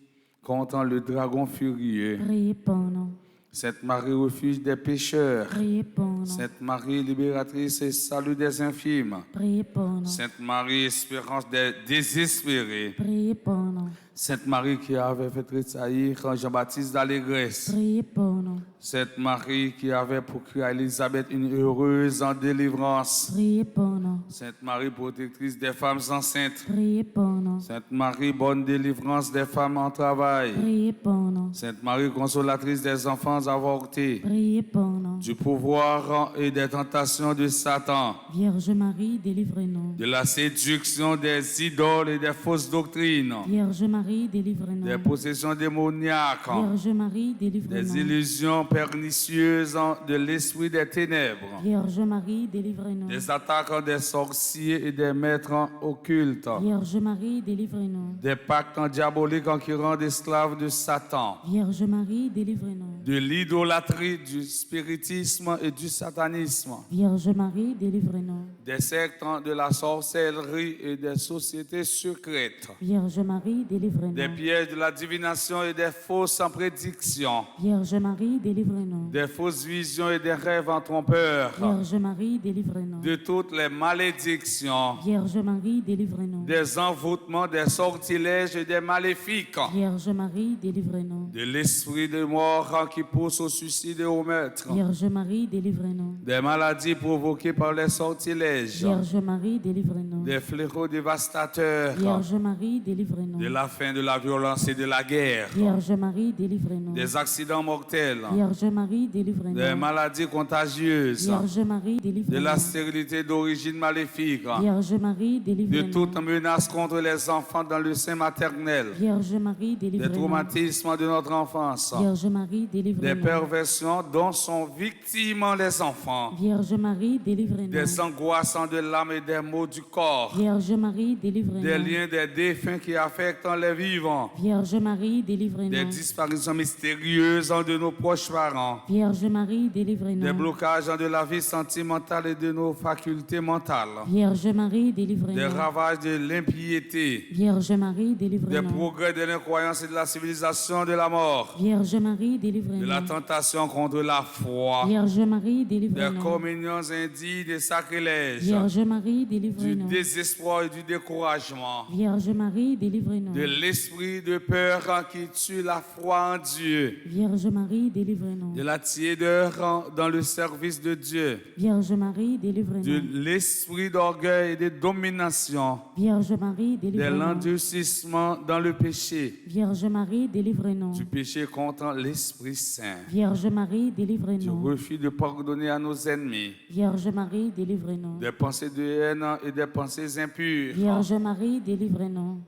[SPEAKER 3] contre le dragon furieux,
[SPEAKER 2] priez pour nous,
[SPEAKER 3] Sainte Marie, refuge des pécheurs,
[SPEAKER 2] priez pour nous,
[SPEAKER 3] Sainte Marie, libératrice et salut des infimes,
[SPEAKER 2] priez pour nous,
[SPEAKER 3] Sainte Marie, espérance des désespérés,
[SPEAKER 2] priez pour nous,
[SPEAKER 3] Sainte Marie qui avait fait tressaillir Jean-Baptiste d'allégresse,
[SPEAKER 2] priez pour nous,
[SPEAKER 3] Sainte Marie qui avait procuré à Élisabeth une heureuse en délivrance,
[SPEAKER 2] priez pour nous,
[SPEAKER 3] Sainte Marie, protectrice des femmes enceintes,
[SPEAKER 2] priez pour nous,
[SPEAKER 3] Sainte Marie, bonne délivrance des femmes en travail,
[SPEAKER 2] priez pour nous,
[SPEAKER 3] Sainte Marie, consolatrice des enfants avortés,
[SPEAKER 2] priez pour nous.
[SPEAKER 3] du pouvoir et des tentations de Satan,
[SPEAKER 2] Vierge Marie, délivrez-nous.
[SPEAKER 3] de la séduction des idoles et des fausses doctrines,
[SPEAKER 2] Vierge Marie, délivrez-nous.
[SPEAKER 3] des possessions démoniaques,
[SPEAKER 2] Vierge Marie,
[SPEAKER 3] des
[SPEAKER 2] délivrez-nous.
[SPEAKER 3] illusions pernicieuses de l'esprit des ténèbres,
[SPEAKER 2] Vierge Marie, délivrez-nous.
[SPEAKER 3] des attaques des sorciers et des maîtres occultes,
[SPEAKER 2] Vierge Marie, délivrez-nous.
[SPEAKER 3] des pactes diaboliques qui rendent esclaves de Satan,
[SPEAKER 2] Vierge Marie, délivrez-nous.
[SPEAKER 3] de l'idolâtrie, du spiritisme et du satanisme,
[SPEAKER 2] Vierge Marie, délivrez-nous.
[SPEAKER 3] des sectes de la sorcellerie et des sociétés secrètes,
[SPEAKER 2] Vierge Marie, délivrez-nous.
[SPEAKER 3] des pièges de la divination et des fausses prédictions,
[SPEAKER 2] Vierge Marie, délivrez-nous.
[SPEAKER 3] des fausses visions et des rêves en trompeurs,
[SPEAKER 2] Vierge Marie, délivrez-nous.
[SPEAKER 3] de toutes les malédictions,
[SPEAKER 2] Vierge Marie, délivrez-nous.
[SPEAKER 3] des envoûtements, des sortilèges et des maléfiques,
[SPEAKER 2] Vierge Marie, délivrez-nous.
[SPEAKER 3] de l'esprit de mort qui pousse au suicide et au meurtre,
[SPEAKER 2] Vierge Marie, délivrez-nous.
[SPEAKER 3] des maladies provoquées par les sortilèges,
[SPEAKER 2] Vierge Marie, délivrez-nous.
[SPEAKER 3] des fléaux dévastateurs,
[SPEAKER 2] Vierge Marie, délivrez-nous.
[SPEAKER 3] de la faim, de la violence et de la guerre,
[SPEAKER 2] Vierge Marie, délivrez-nous.
[SPEAKER 3] des accidents mortels,
[SPEAKER 2] Vierge Marie,
[SPEAKER 3] des
[SPEAKER 2] délivrez-nous.
[SPEAKER 3] maladies contagieuses,
[SPEAKER 2] Vierge Marie,
[SPEAKER 3] de
[SPEAKER 2] délivrez-nous.
[SPEAKER 3] la stérilité d'origine maléfique,
[SPEAKER 2] Vierge Marie,
[SPEAKER 3] de
[SPEAKER 2] délivrez-nous.
[SPEAKER 3] toute menace contre les enfants dans le sein maternel,
[SPEAKER 2] Vierge Marie,
[SPEAKER 3] des
[SPEAKER 2] délivrez-nous.
[SPEAKER 3] traumatismes de notre enfance,
[SPEAKER 2] Vierge Marie,
[SPEAKER 3] des
[SPEAKER 2] délivrez-nous.
[SPEAKER 3] perversions dont sont victimes les enfants,
[SPEAKER 2] Vierge Marie, délivrez-nous.
[SPEAKER 3] des angoisses de l'âme et des maux du corps,
[SPEAKER 2] Vierge Marie,
[SPEAKER 3] des
[SPEAKER 2] délivrez-nous.
[SPEAKER 3] liens des défunts qui affectent les vivants,
[SPEAKER 2] Vierge Marie,
[SPEAKER 3] des
[SPEAKER 2] délivrez-nous.
[SPEAKER 3] disparitions mystérieuses de nos proches parents,
[SPEAKER 2] Vierge Marie,
[SPEAKER 3] des
[SPEAKER 2] délivrez-nous.
[SPEAKER 3] blocages de la vie sentimentale et de nos facultés mentales,
[SPEAKER 2] Vierge Marie,
[SPEAKER 3] des
[SPEAKER 2] délivrez-nous.
[SPEAKER 3] ravages de l'impiété,
[SPEAKER 2] Vierge Marie,
[SPEAKER 3] des
[SPEAKER 2] délivrez-nous.
[SPEAKER 3] progrès de l'incroyance et de la civilisation de la mort,
[SPEAKER 2] Vierge Marie,
[SPEAKER 3] de la
[SPEAKER 2] délivrez-nous.
[SPEAKER 3] tentation contre la foi, foi,
[SPEAKER 2] Vierge Marie,
[SPEAKER 3] des
[SPEAKER 2] délivre-nous.
[SPEAKER 3] communions indignes, des sacrilèges,
[SPEAKER 2] Vierge Marie,
[SPEAKER 3] du
[SPEAKER 2] délivre-nous.
[SPEAKER 3] désespoir et du découragement,
[SPEAKER 2] Vierge Marie, délivre-nous.
[SPEAKER 3] de l'esprit de peur qui tue la foi en Dieu,
[SPEAKER 2] Vierge Marie, délivre-nous.
[SPEAKER 3] de la tiédeur dans le service de Dieu,
[SPEAKER 2] Vierge Marie,
[SPEAKER 3] de
[SPEAKER 2] délivre-nous.
[SPEAKER 3] l'esprit d'orgueil et de domination,
[SPEAKER 2] Vierge Marie,
[SPEAKER 3] de
[SPEAKER 2] délivre-nous.
[SPEAKER 3] l'endurcissement dans le péché,
[SPEAKER 2] Vierge Marie, délivre-nous.
[SPEAKER 3] du péché contre l'Esprit Saint,
[SPEAKER 2] Vierge Marie,
[SPEAKER 3] du
[SPEAKER 2] délivre-nous.
[SPEAKER 3] refus de pardonner à nos ennemis,
[SPEAKER 2] Vierge Marie, délivre-nous.
[SPEAKER 3] des pensées de haine et des pensées impures,
[SPEAKER 2] Vierge Marie, délivre-nous.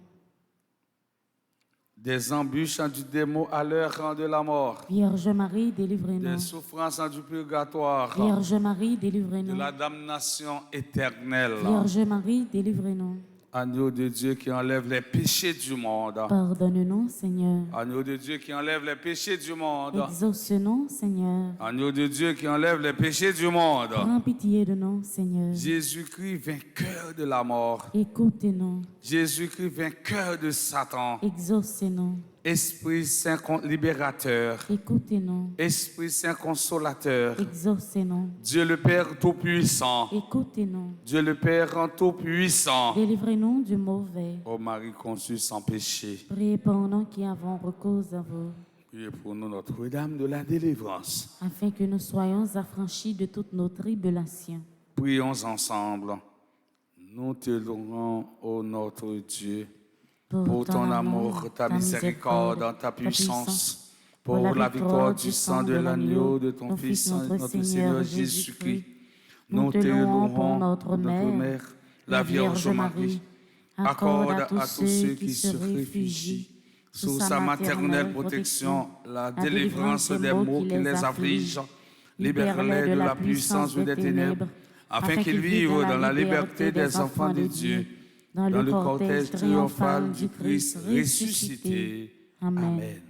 [SPEAKER 3] des embûches du démon à l'heure de la mort,
[SPEAKER 2] Vierge Marie,
[SPEAKER 3] des
[SPEAKER 2] délivre-nous.
[SPEAKER 3] souffrances du purgatoire,
[SPEAKER 2] Vierge Marie,
[SPEAKER 3] de
[SPEAKER 2] délivre-nous.
[SPEAKER 3] la damnation éternelle.
[SPEAKER 2] Vierge Marie, délivre-nous.
[SPEAKER 3] Agneau de Dieu qui enlève les péchés du monde.
[SPEAKER 2] Pardonne-nous, Seigneur.
[SPEAKER 3] Agneau de Dieu qui enlève les péchés du monde.
[SPEAKER 2] Exauce-nous, Seigneur.
[SPEAKER 3] Agneau de Dieu qui enlève les péchés du monde.
[SPEAKER 2] Prends pitié de nous, Seigneur.
[SPEAKER 3] Jésus-Christ, vainqueur de la mort.
[SPEAKER 2] Écoutez-nous.
[SPEAKER 3] Jésus-Christ, vainqueur de Satan.
[SPEAKER 2] Exaucez-nous.
[SPEAKER 3] Esprit Saint libérateur.
[SPEAKER 2] Écoutez-nous.
[SPEAKER 3] Esprit Saint consolateur.
[SPEAKER 2] Exaucez-nous.
[SPEAKER 3] Dieu le Père Tout-Puissant.
[SPEAKER 2] Écoutez-nous.
[SPEAKER 3] Dieu le Père Tout-Puissant.
[SPEAKER 2] Délivrez-nous du mauvais.
[SPEAKER 3] Ô Marie conçue sans péché.
[SPEAKER 2] Priez pour nous qui avons recours à vous,
[SPEAKER 3] Priez pour nous, Notre-Dame de la délivrance.
[SPEAKER 2] afin que nous soyons affranchis de toutes nos tribulations.
[SPEAKER 3] Prions ensemble. Nous te louons, ô notre Dieu, pour ton amour, ta miséricorde, ta puissance, pour la victoire du sang de l'agneau de ton Fils, notre Seigneur Jésus-Christ. Nous te louons pour notre Mère, la Vierge Marie. Accorde à tous ceux qui se réfugient sous sa maternelle protection la délivrance des maux qui les affligent. Libère-les de la puissance des ténèbres, afin qu'ils vivent dans la liberté des enfants de Dieu, dans le cortège triomphal du Christ ressuscité. Amen.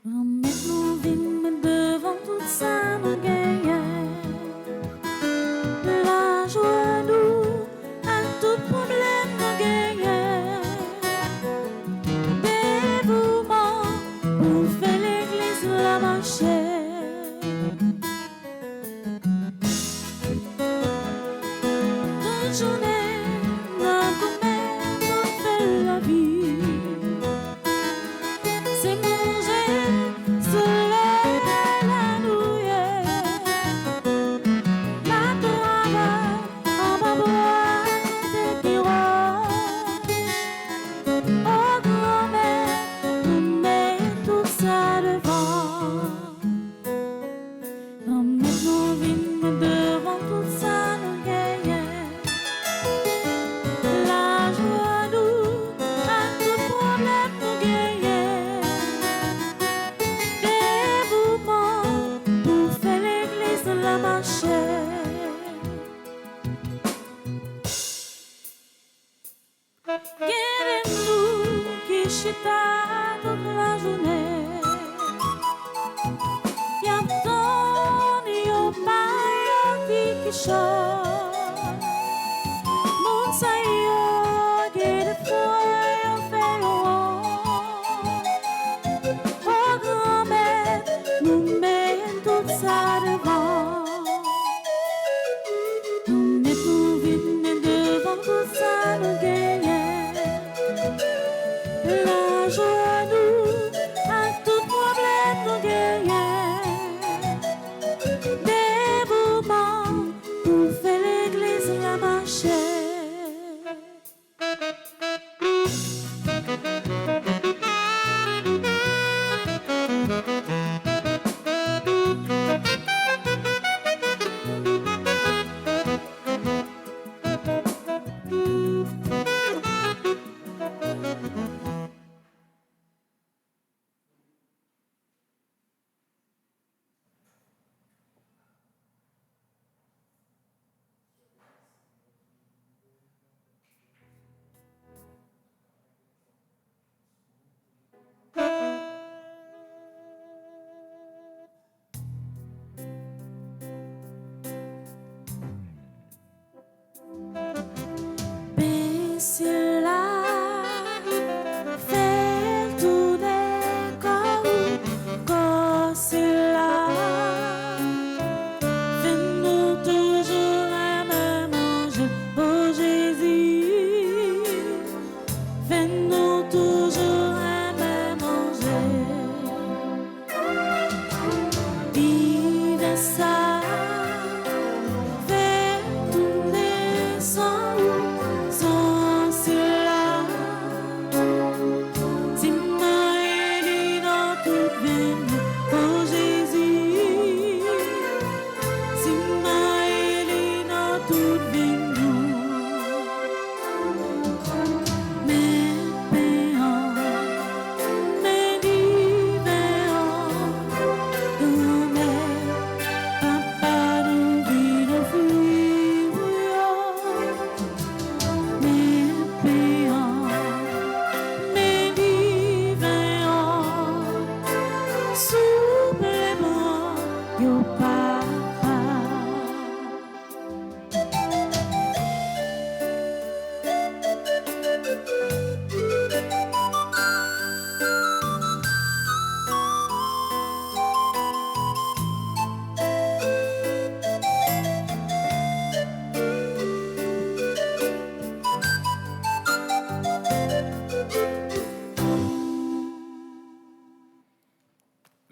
[SPEAKER 2] Maintenant, vine devant tout ça, nous gagnons. La joie, nous, à tout problème, nous gagnons. Dévouement, pour faire l'église la marcher. Toute journée, dans commerce, on fait la vie. C'est manger, se lever la nouille, la travail, en bas boire des pirogues. Oh grand-mère, nous met tout ça devant. Grand-mère, nous vîmes devant tout ça, nous gagnons. La joie, nous, à tout problème, nous gagnons. Dévouement pour faire l'église la marcher. Guérez-nous qui chita toute la journée. Y'a tant de maillots qui chante. Mon saillot de feuilles fait loin. Oh grand-mère, nous mettons tout ça devant. Nous mettons vite devant tout ça, nous gagnons. La joie, nous, à tout problème, nous gagnons. Dévouement pour faire l'église la marcher.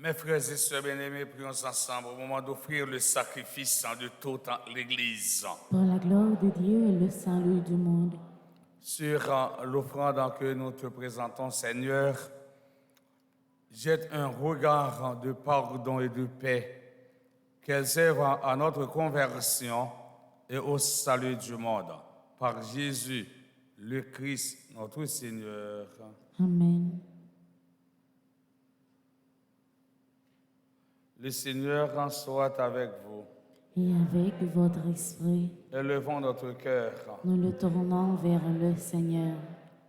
[SPEAKER 3] Mes frères et sœurs bien-aimés, prions ensemble au moment d'offrir le sacrifice de toute l'Église.
[SPEAKER 2] Pour la gloire de Dieu et le salut du monde.
[SPEAKER 3] Sur l'offrande que nous te présentons, Seigneur, jette un regard de pardon et de paix, qu'elles œuvrent à notre conversion et au salut du monde. Par Jésus, le Christ, notre Seigneur.
[SPEAKER 2] Amen.
[SPEAKER 3] Le Seigneur soit avec vous.
[SPEAKER 2] Et avec votre esprit,
[SPEAKER 3] Élevons notre cœur.
[SPEAKER 2] nous le tournons vers le Seigneur.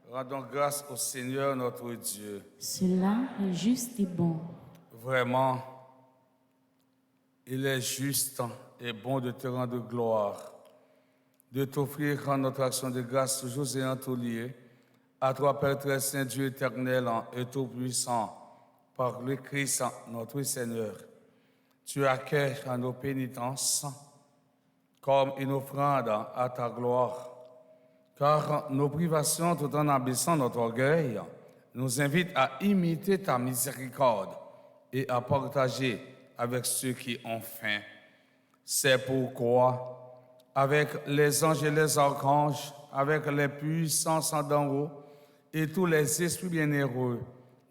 [SPEAKER 3] Rendons grâce au Seigneur notre Dieu.
[SPEAKER 2] Cela est juste et bon.
[SPEAKER 3] Vraiment, il est juste et bon de te rendre gloire, de t'offrir notre action de grâce toujours et en tout lieu, à toi, Père très saint, Dieu éternel et tout-puissant, par le Christ notre Seigneur. Tu accueilles à nos pénitences comme une offrande à ta gloire, car nos privations, tout en abaissant notre orgueil, nous invitent à imiter ta miséricorde et à partager avec ceux qui ont faim. C'est pourquoi, avec les anges et les archanges, avec les puissances d'en haut et tous les esprits bienheureux,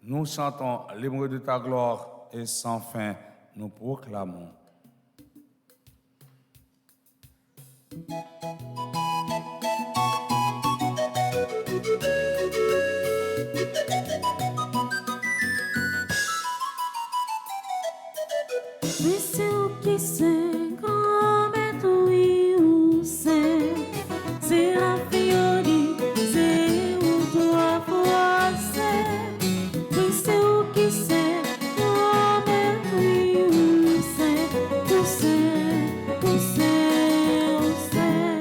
[SPEAKER 3] nous chantons l'hymne de ta gloire et sans fin nous proclamons.
[SPEAKER 2] Mais c'est où qui sait quand est oui ou c'est la fiori, c'est où toi fois c'est. Mais c'est où qui sait quand est oui ou c'est, où c'est, où c'est, où c'est.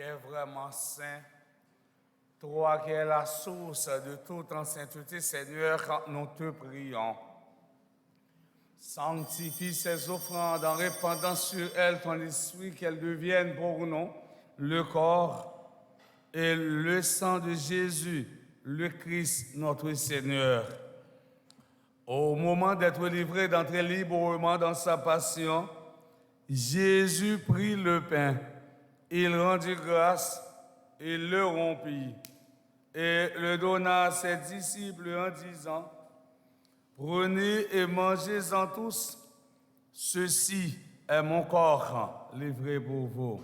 [SPEAKER 3] est vraiment saint, toi qui es la source de toute en sainteté, Seigneur, nous te prions. Sanctifie ces offrandes en répandant sur elles ton esprit, qu'elles deviennent pour nous le corps et le sang de Jésus, le Christ, notre Seigneur. Au moment d'être livré, d'entrer librement dans sa passion, Jésus prit le pain, il rendit grâce, il le rompit et le donna à ses disciples en disant: prenez et mangez-en tous, ceci est mon corps livré pour vous.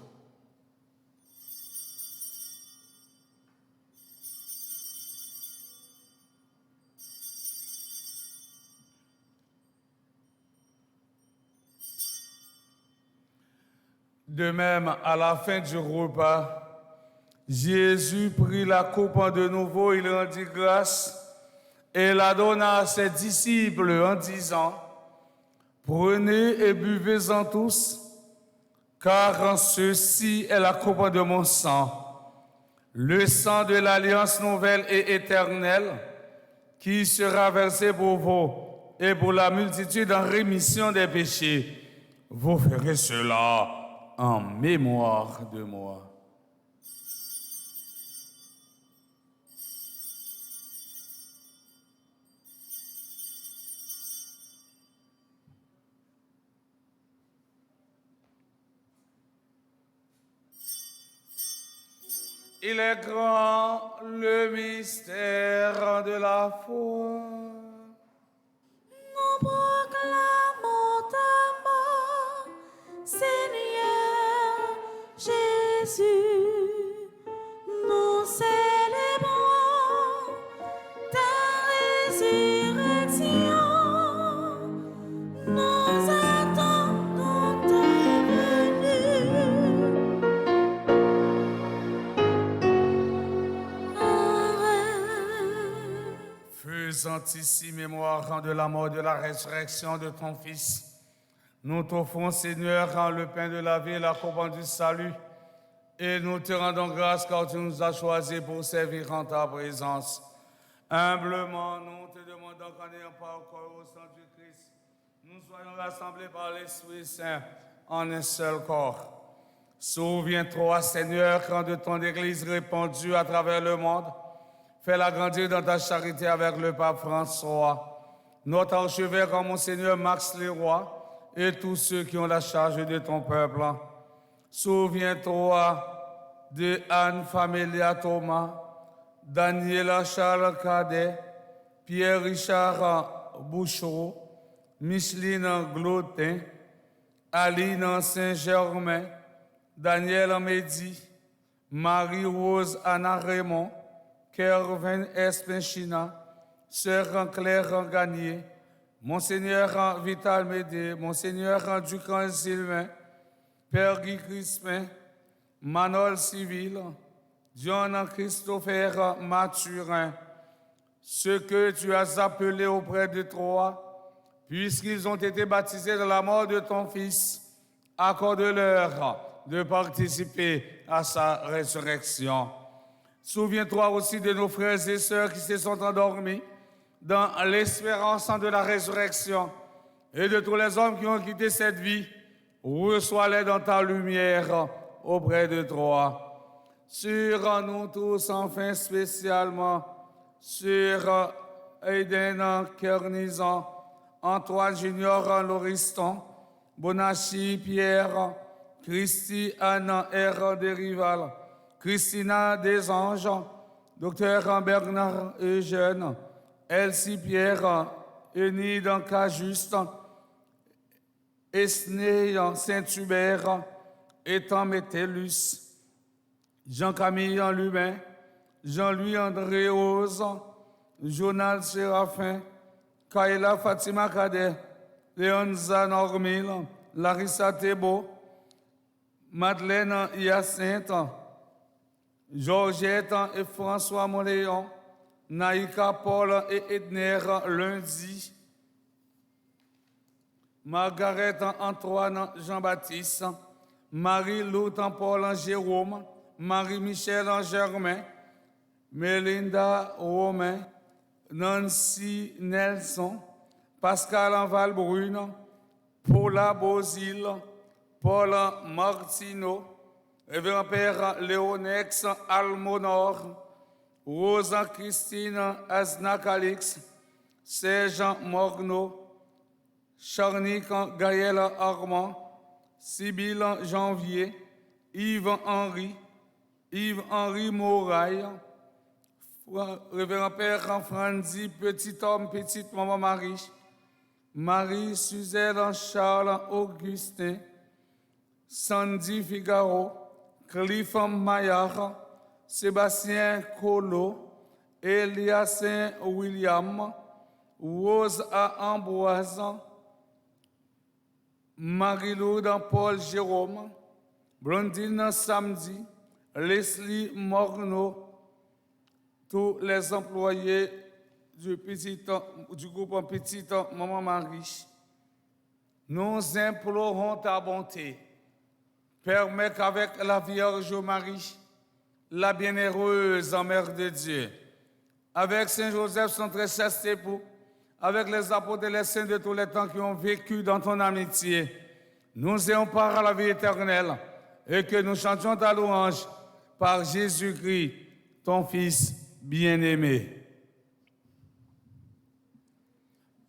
[SPEAKER 3] De même, à la fin du repas, Jésus prit la coupe de nouveau, il rendit grâce et la donna à ses disciples en disant: prenez et buvez-en tous, car ceci est la coupe de mon sang, le sang de l'alliance nouvelle et éternelle, qui sera versé pour vous et pour la multitude en rémission des péchés. Vous ferez cela en mémoire de moi. Il est grand le mystère de la foi.
[SPEAKER 2] Nous proclamons ta mort, Seigneur Jésus. Nous célébrons ta résurrection. Nous attendons ta venue.
[SPEAKER 3] Faisant ici mémoire de la mort, de la résurrection de ton Fils, nous t'offrons, Seigneur, le pain de la vie et la coupe du salut, et nous te rendons grâce car tu nous as choisis pour servir en ta présence. Humblement, nous te demandons qu'en ayant part au corps et au sang du Christ, nous soyons rassemblés par l'Esprit Saint en un seul corps. Souviens-toi, Seigneur, quand de ton Église répandue à travers le monde, fais-la grandir dans ta charité avec le pape François, notre archevêque, Monseigneur Max Leroy, et tous ceux qui ont la charge de ton peuple. Souviens-toi de Anne Famélia Thomas, Daniela Charles Cadet, Pierre-Richard Bouchot, Micheline Glotin, Aline Saint-Germain, Daniel Mehdi, Marie-Rose Anna Raymond, Kervin Espinchina, Sœur Claire Gagné, Monseigneur Vital Médé, Monseigneur Ducran Sylvain, Père Guy Crispin, Manol Civil, John Christopher Mathurin, ceux que tu as appelés auprès de toi, puisqu'ils ont été baptisés dans la mort de ton Fils, accorde-leur de participer à sa résurrection. Souviens-toi aussi de nos frères et sœurs qui se sont endormis dans l'espérance de la résurrection et de tous les hommes qui ont quitté cette vie. Reçois-les dans ta lumière auprès de toi. Sur nous tous, enfin spécialement, sur Aiden Kernizan, Antoine Junior Lauriston, Bonachi Pierre, Christy Anne R. Desrival, Christina Desanges, Dr. Bernard Eugène, Elsie Pierre, Enide Cajuste, Esney Saint-Hubert, Ethan Métellus, Jean-Camille Lumin, Jean-Louis André Rose, Jonal Séraphin, Kaila Fatima Kader, Léonza Normil, Larissa Thébault, Madeleine Hyacinthe, Georgette et François Moléon, Naïka Paul et Edner Lundi, Margaret Antoine Jean-Baptiste, Marie-Lou Paul Jérôme, Marie-Michel Germain, Melinda Romain, Nancy Nelson, Pascal Valbrune, Paula Bozil, Paul Martino, Révérend Père Léonex Almonor, Rosa Christine Aznacalix, Serge Morneau, Charnick Gaël Armand, Sibylle Janvier, Yves-Henri Moraille, Révérend Père Franzi, Petit Homme, Petite Maman Marie, Marie-Suzelle Charles Augustin, Sandy Figaro, Cliff Maillard, Sébastien Colo, Elias William, Rose A. Ambroise, Marie-Loude Paul Jérôme, Blondine Samedi, Leslie Morneau, tous les employés du groupe Petite Maman Marie, nous implorons ta bonté. Permets qu'avec la Vierge Marie, la bienheureuse Mère de Dieu, avec Saint Joseph, son très chaste époux, avec les apôtres et les saints de tous les temps qui ont vécu dans ton amitié, nous ayons part à la vie éternelle et que nous chantions ta louange par Jésus-Christ, ton Fils bien-aimé.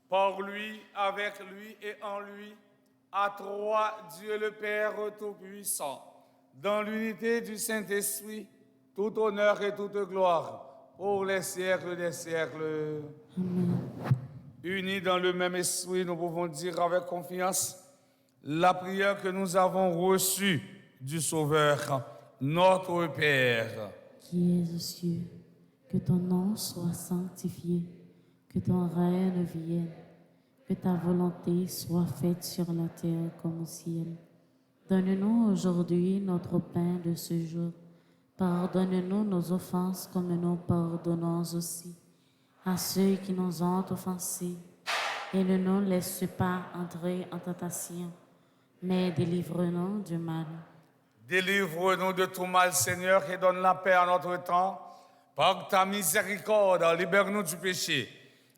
[SPEAKER 3] Par lui, avec lui et en lui, à toi, Dieu le Père Tout-Puissant, dans l'unité du Saint-Esprit, tout honneur et toute gloire pour les siècles des siècles.
[SPEAKER 2] Amen.
[SPEAKER 3] Unis dans le même esprit, nous pouvons dire avec confiance la prière que nous avons reçue du Sauveur, notre Père.
[SPEAKER 2] Qui es aux cieux, que ton nom soit sanctifié, que ton règne vienne, que ta volonté soit faite sur la terre comme au ciel. Donne-nous aujourd'hui notre pain de ce jour. Pardonne-nous nos offenses comme nous pardonnons aussi à ceux qui nous ont offensés. Et ne nous laisse pas entrer en tentation, mais délivre-nous du mal.
[SPEAKER 3] Délivre-nous de tout mal, Seigneur, et donne la paix à notre temps. Par ta miséricorde, libère-nous du péché.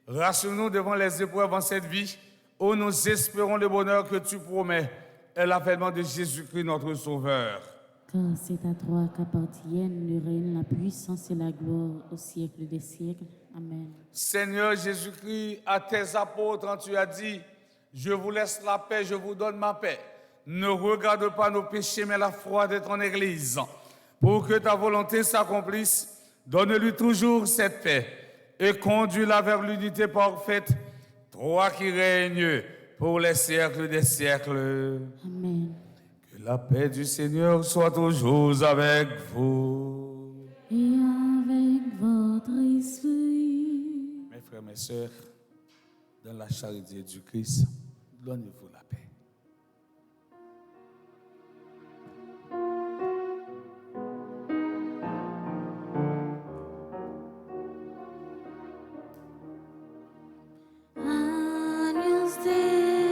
[SPEAKER 3] Rassure-nous devant les épreuves en cette vie, où nous espérons le bonheur que tu promets et l'avènement de Jésus-Christ, notre Sauveur.
[SPEAKER 2] Car c'est à toi qu'appartiennent le règne, la puissance et la gloire au siècle des siècles. Amen.
[SPEAKER 3] Seigneur Jésus-Christ, à tes apôtres, tu as dit, je vous laisse la paix, je vous donne ma paix. Ne regarde pas nos péchés, mais la foi de ton Église. Pour que ta volonté s'accomplisse, donne-lui toujours cette paix et conduis-la vers l'unité parfaite, toi qui règnes pour les siècles des siècles.
[SPEAKER 2] Amen.
[SPEAKER 3] Que la paix du Seigneur soit toujours avec vous.
[SPEAKER 2] Et avec votre esprit.
[SPEAKER 3] Mes frères, mes sœurs, dans la charité du Christ, donnez-vous la paix.
[SPEAKER 2] Agnus Dei,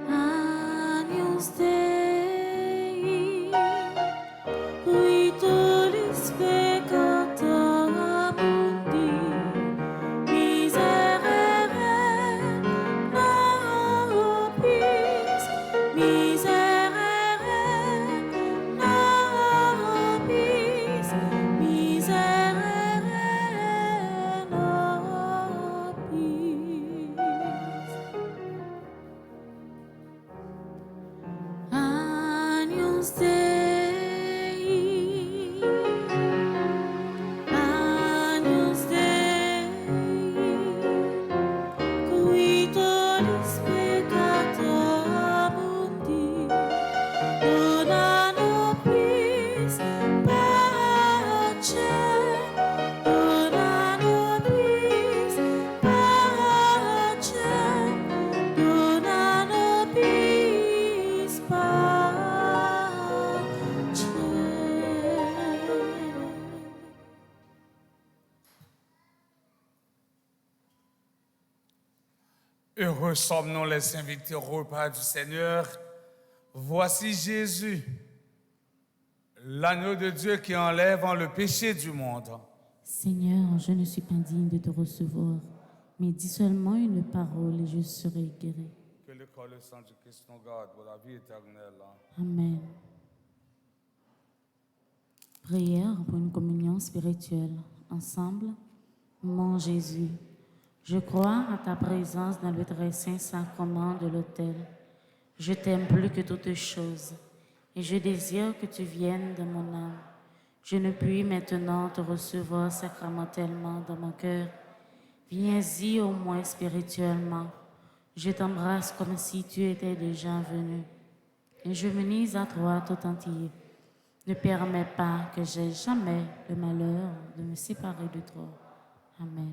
[SPEAKER 2] Agnus Dei, qui tollis peccata mundi, miserere nobis, miserere nobis, miserere nobis. Agnus Dei, Agnus Dei, qui tollis peccata mundi, dona nobis pace, dona nobis pace, dona nobis pace.
[SPEAKER 3] Heureux sommes-nous les invités au repas du Seigneur. Voici Jésus, l'agneau de Dieu qui enlève le péché du monde.
[SPEAKER 2] Seigneur, je ne suis pas digne de te recevoir, mais dis seulement une parole et je serai guéri.
[SPEAKER 3] Que le corps et le sang du Christ nous garde pour la vie éternelle.
[SPEAKER 2] Amen. Prière pour une communion spirituelle. Ensemble, mon Jésus, je crois à ta présence dans le très saint sacrement de l'autel. Je t'aime plus que toutes choses et je désire que tu viennes dans mon âme. Je ne puis maintenant te recevoir sacramentellement dans mon cœur. Viens-y au moins spirituellement. Je t'embrasse comme si tu étais déjà venu. Et je m'unise à toi tout entier. Ne permets pas que j'aie jamais le malheur de me séparer de toi. Amen.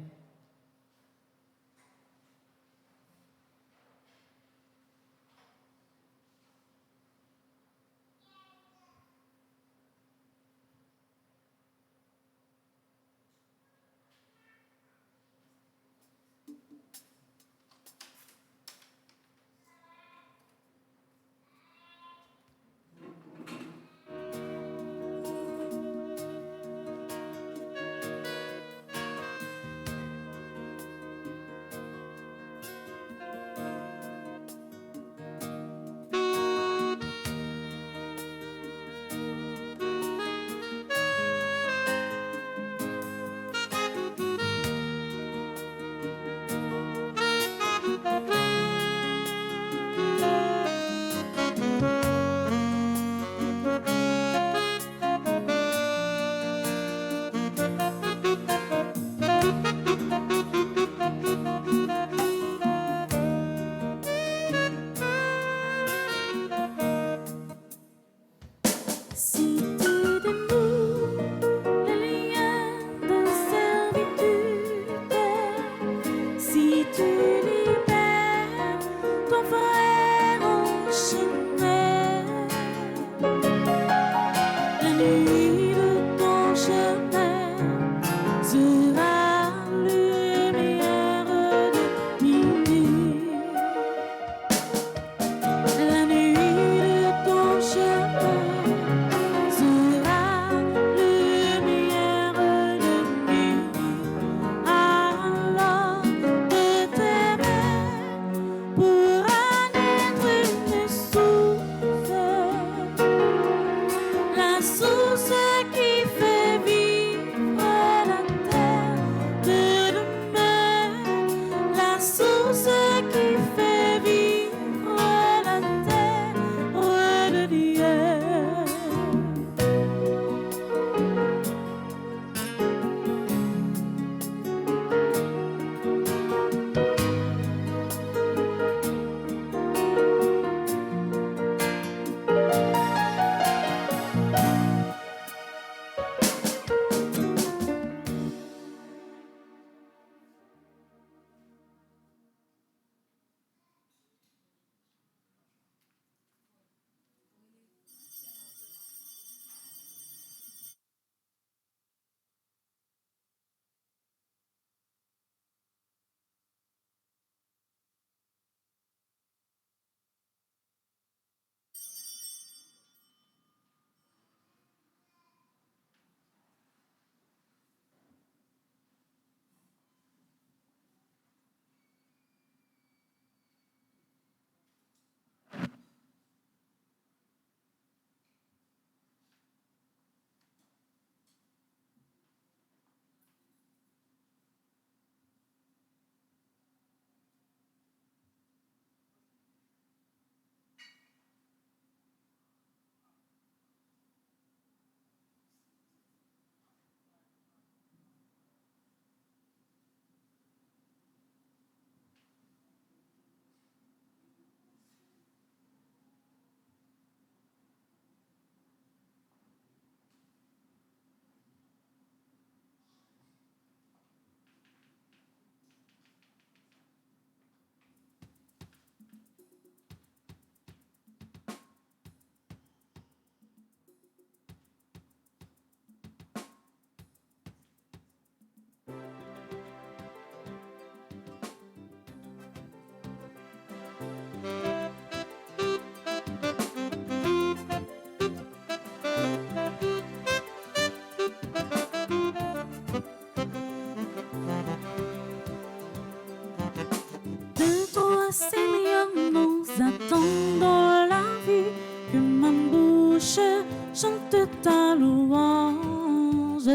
[SPEAKER 2] ta louange.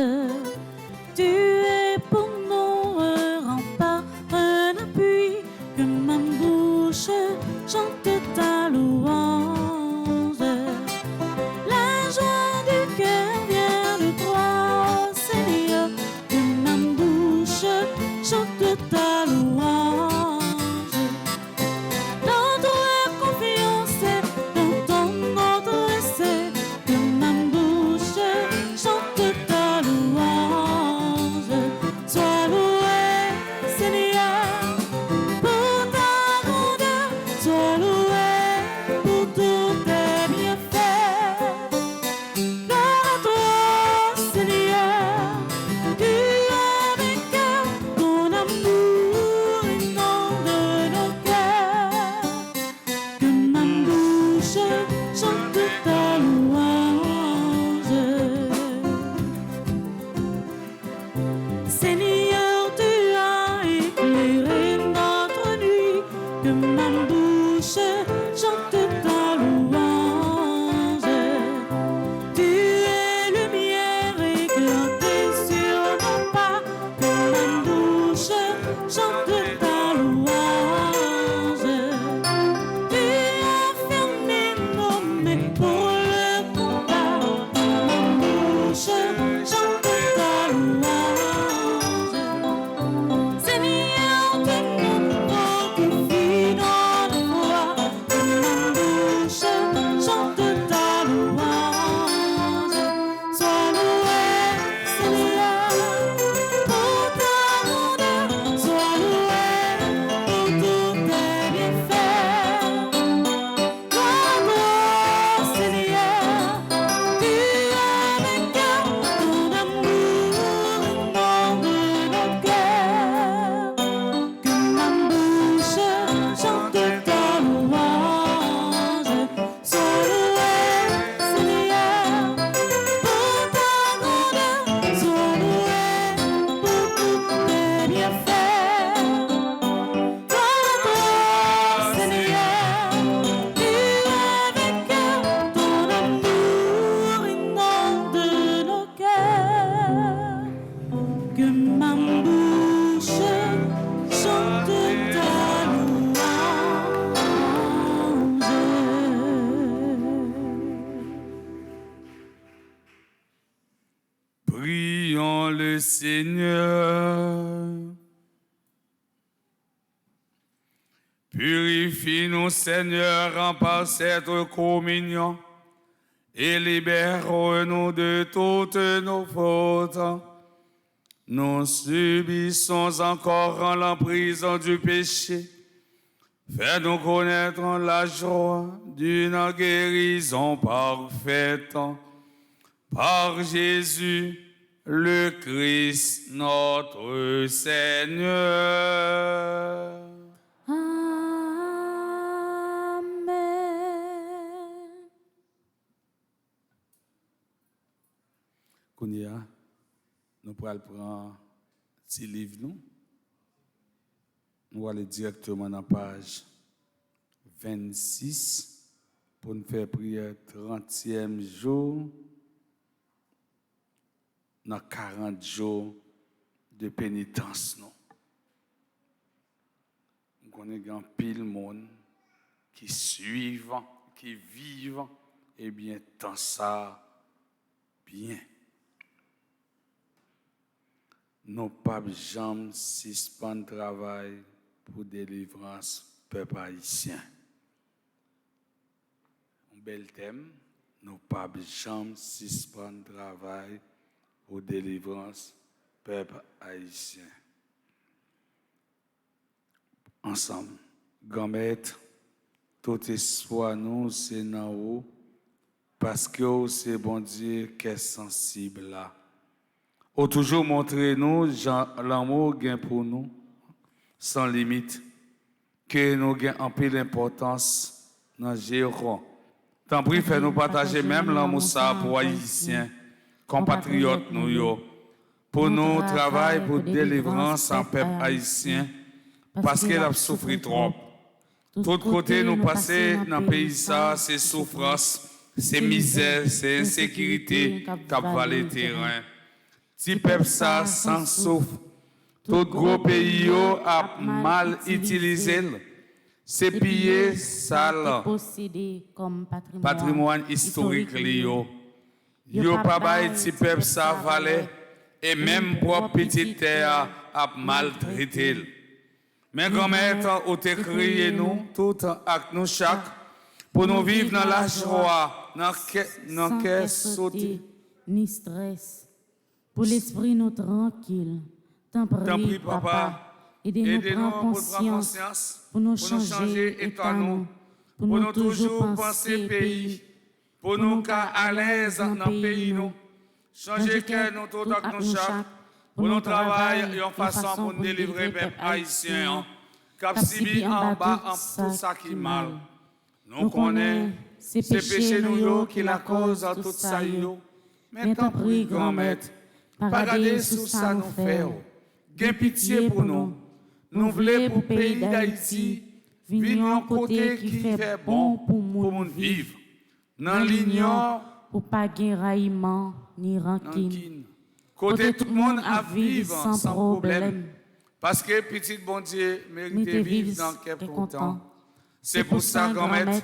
[SPEAKER 2] Tu es pour nous un rempart, un appui, que ma bouche chante ta louange. La joie du cœur vient de toi, Seigneur, que ma bouche chante ta louange. Notre confiance est dans ton adresse, que ma bouche chante ta louange. Sois loué, Seigneur, pour ta grandeur, sois loué pour tous tes bienfaits. Gloire à toi, Seigneur, tu as vaincu, ton amour inonde nos cœurs. Que ma bouche chante ta louange. Seigneur, tu as éclairé notre nuit. Que ma bouche chante ta louange. Tu es lumière éclatée sur nos pas. Que ma bouche chante ta louange. Tu as fermé nos mains pour le combat. Que ma bouche chante ta louange. Seigneur, tu nous fortifies notre foi. Que ma bouche chante ta louange. Sois loué, Seigneur, pour ta grandeur. Sois loué pour tous tes bienfaits. Gloire à toi, Seigneur, tu as vaincu, ton amour inonde nos cœurs. Que ma bouche chante ta louange. Sois loué, Seigneur, pour ta grandeur. Sois loué pour tous tes bienfaits. Gloire à toi, Seigneur, tu as vaincu, ton amour inonde nos cœurs. Que ma bouche chante ta louange.
[SPEAKER 3] Prions le Seigneur. Purifie-nous, Seigneur, en par cette communion et libère-nous de toutes nos fautes. Nous subissons encore en l'emprise du péché. Fais-nous connaître la joie d'une guérison parfaite. Par Jésus, le Christ, notre Seigneur.
[SPEAKER 2] Amen.
[SPEAKER 3] Kounia, nous pourrons prendre ce livre, nous. Nous allons aller directement dans la page 26 pour nous faire prière 30e jour, dans 40 jours de pénitence. Nous connaissons pile monde qui suivent, qui vivent, et bien, tant ça, bien. Nous pas jamais suspendre travail pour délivrance peuple haïtien. Un bel thème, nous pas jamais suspendre travail pour délivrance peuple haïtien. Ensemble, grand maître, tout espoir nous c'est dans vous parce que c'est bon Dieu qui est sensible là. Ou toujours montrer nous l'amour gain pour nous sans limite, que nous gain en pile d'importance dans Jéron. Tant pis, fais-nous partager même l'amour ça pour haïtiens, compatriotes nous yo, pour nous travail pour délivrance en peuple haïtien, parce qu'il a souffert trop. Tout côté nous passer dans le pays ça, c'est souffrance, c'est misère, c'est insécurité qui va le terrain. Si peuple ça sans souffle, tout gros pays a mal utilisé, c'est pillé, sale,
[SPEAKER 2] possédé comme
[SPEAKER 3] patrimoine historique liyo. Yo pas bail si peuple ça valait et même propre petite terre a maltraité. Mais grand-mère, au te crié nous, tout avec nous chaque, pour nous vivre dans la joie, dans quel sauté.
[SPEAKER 2] Ni stress. Pour l'esprit nous tranquille. T'en prie, papa. Aidez-nous prendre conscience pour nous changer état nous, pour nous toujours penser pays,
[SPEAKER 3] pour nous qu'à à l'aise dans le pays nous, changer cœur nous tout avec nous chaque, pour nous travailler en façon pour nous délivrer peuple haïtien, cap sibi en bas en tout ça qui mal. Nous connaissons ces péchés nous qui la cause de tout ça yo. Mais tant pis grand-mère, pas garder sous ça nous faire. Gain pitié pour nous. Nous voulons pour le pays d'Haïti vivre un côté qui fait bon pour nous vivre. Dans l'ignorance,
[SPEAKER 2] pour pas gagner raillement ni rancune.
[SPEAKER 3] Côté tout le monde à vivre sans problème. Parce que petit bon Dieu mérite vivre dans quelques content. C'est pour ça, grand-mère,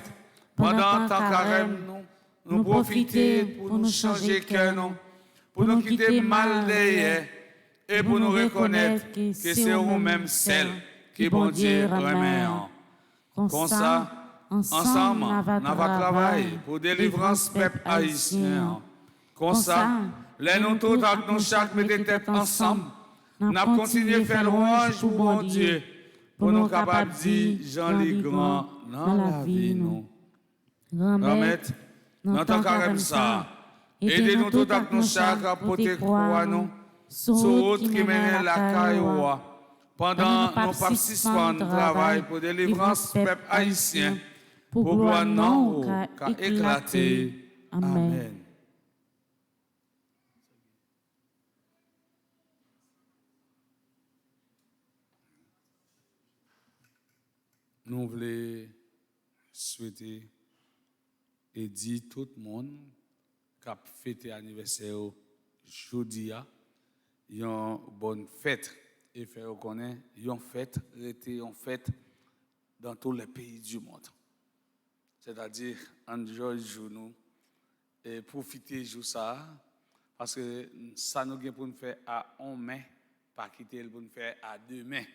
[SPEAKER 3] pendant tant carême, nous profiter pour nous changer cœur, pour nous quitter mal derrière et pour nous reconnaître que c'est vous-même celle qui bon Dieu remet. Comme ça, ensemble, nous allons travailler pour délivrance peuple haïtien. Comme ça, les nous tous, nous chaque mettez tête ensemble, nous allons continuer à faire louange pour bon Dieu, pour nous capables de dire Jean les grands dans la vie. Grand-mère, dans ton carême ça, aidez-nous tous avec nous chaque à porter croix nous, sur route qui mène la cailloua, pendant nos participants de travail pour délivrance peuple haïtien, pour gloire non qu'a éclaté. Amen. Nous voulons souhaiter et dire tout le monde qui a fêté l'anniversaire aujourd'hui, une bonne fête. Et faire reconnaître, une fête, une fête dans tous les pays du monde. C'est-à-dire, enjoy jour nous et profiter de ça, parce que ça nous pour nous faire à 1 mai, pas quitter pour nous faire à 2 mai.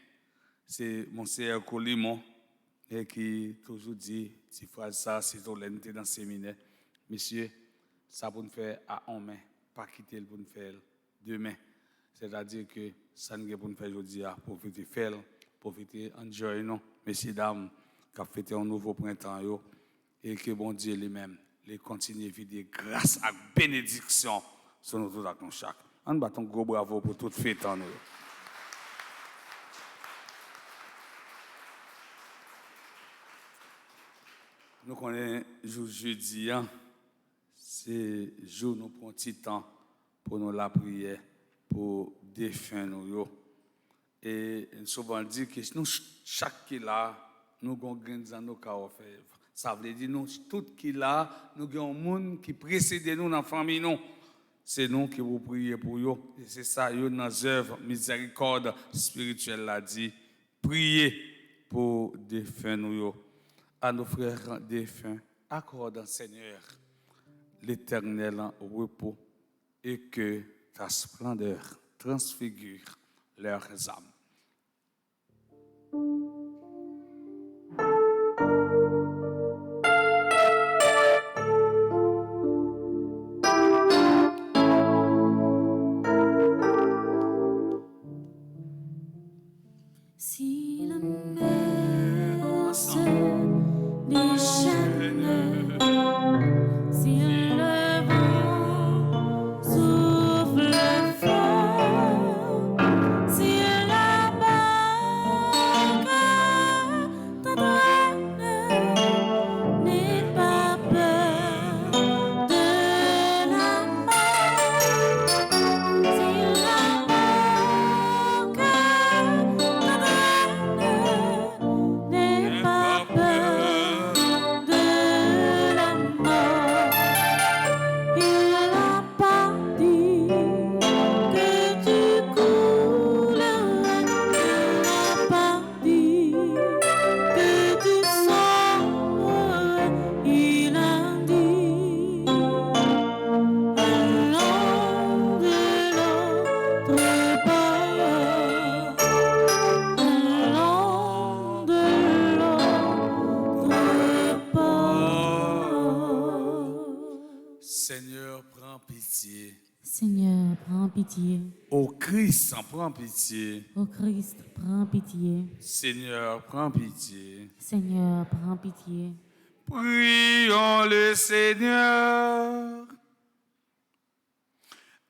[SPEAKER 3] C'est mon sœur Colimon et qui toujours dit, si phrase ça, c'est dans le séminaire. Monsieur, ça pour nous faire à 1 mai, pas quitter pour nous faire 2 mai. C'est-à-dire que ça nous pour nous faire aujourd'hui, profiter faire, profiter, enjoy, non, messieurs, dames, qui ont fêté un nouveau printemps, et que bon Dieu lui-même, les continue à vivre grâce à bénédiction sur nous tous avec nous chaque. On bat un gros bravo pour toute fête en nous. Nous connaissons jour jeudi, c'est jour nous prenons un petit temps pour nous la prière, pour défunts nous. Et souvent on dit que nous, chaque qui là, nous avons dans nos cas. Ça veut dire nous, tout qui là, nous avons un monde qui précède nous dans la famille. C'est nous qui vous prions pour eux. Et c'est ça, dans nos œuvres, miséricorde spirituelle l'a dit. Priez pour défunts nous. À nos frères défunts, accorde, Seigneur, l'éternel repos et que ta splendeur transfigure leurs âmes.
[SPEAKER 2] Si la mer se déchaîne, si le vent souffle fort, si la
[SPEAKER 3] pitié.
[SPEAKER 2] Seigneur, prends pitié.
[SPEAKER 3] Ô Christ, prends pitié.
[SPEAKER 2] Ô Christ, prends pitié.
[SPEAKER 3] Seigneur, prends pitié.
[SPEAKER 2] Seigneur, prends pitié.
[SPEAKER 3] Prions le Seigneur.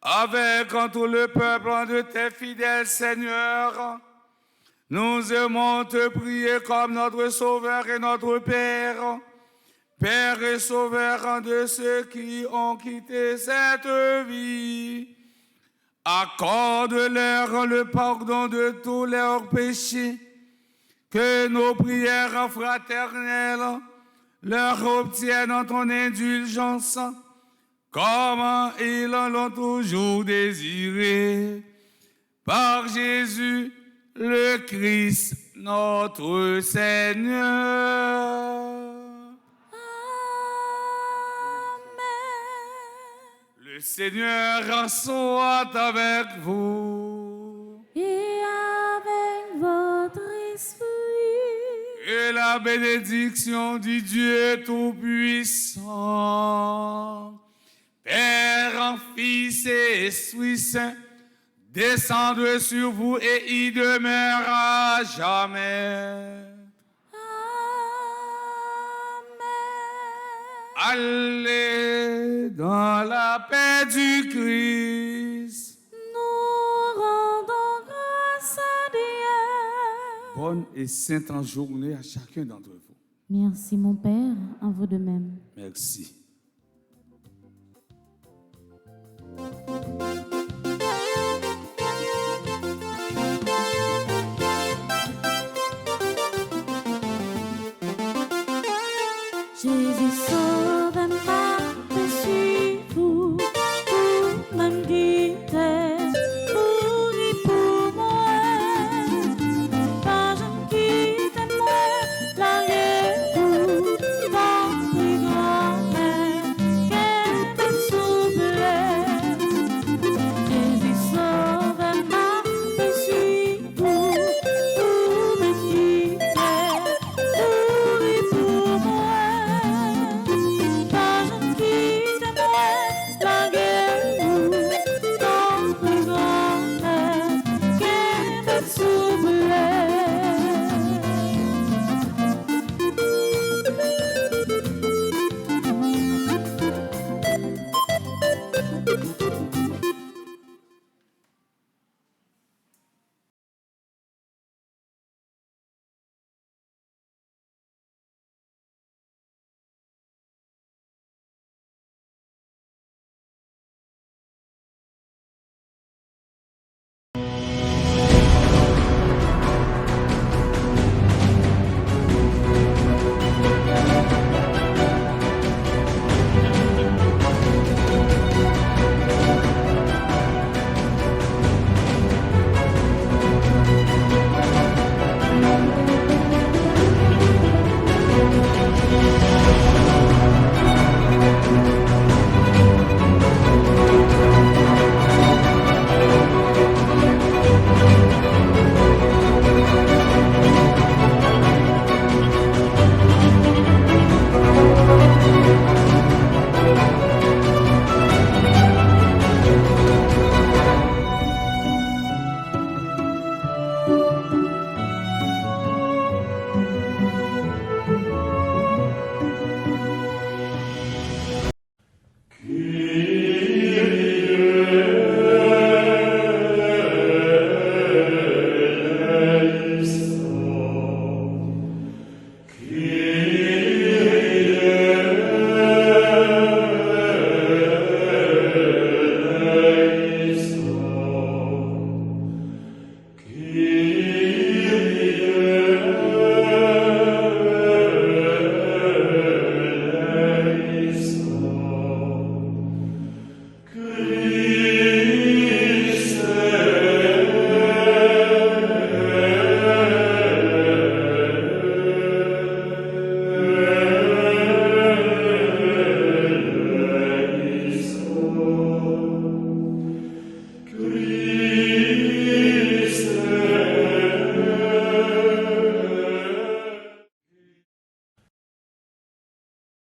[SPEAKER 3] Avec tout le peuple de tes fidèles, Seigneur, nous aimons te prier comme notre Sauveur et notre Père. Père et Sauveur de ceux qui ont quitté cette vie, accorde-leur le pardon de tous leurs péchés, que nos prières fraternelles leur obtiennent ton indulgence, comme ils l'ont toujours désiré. Par Jésus, le Christ, notre Seigneur. Le Seigneur soit avec vous.
[SPEAKER 2] Et avec votre esprit.
[SPEAKER 3] Et la bénédiction du Dieu Tout-Puissant, Père, Fils et Esprit Saint, descende sur vous et y demeure à jamais. Allez dans la paix du Christ.
[SPEAKER 2] Nous rendons grâce à Dieu.
[SPEAKER 3] Bonne et sainte journée à chacun d'entre vous.
[SPEAKER 2] Merci mon Père, à vous de même.
[SPEAKER 3] Merci.
[SPEAKER 2] Jésus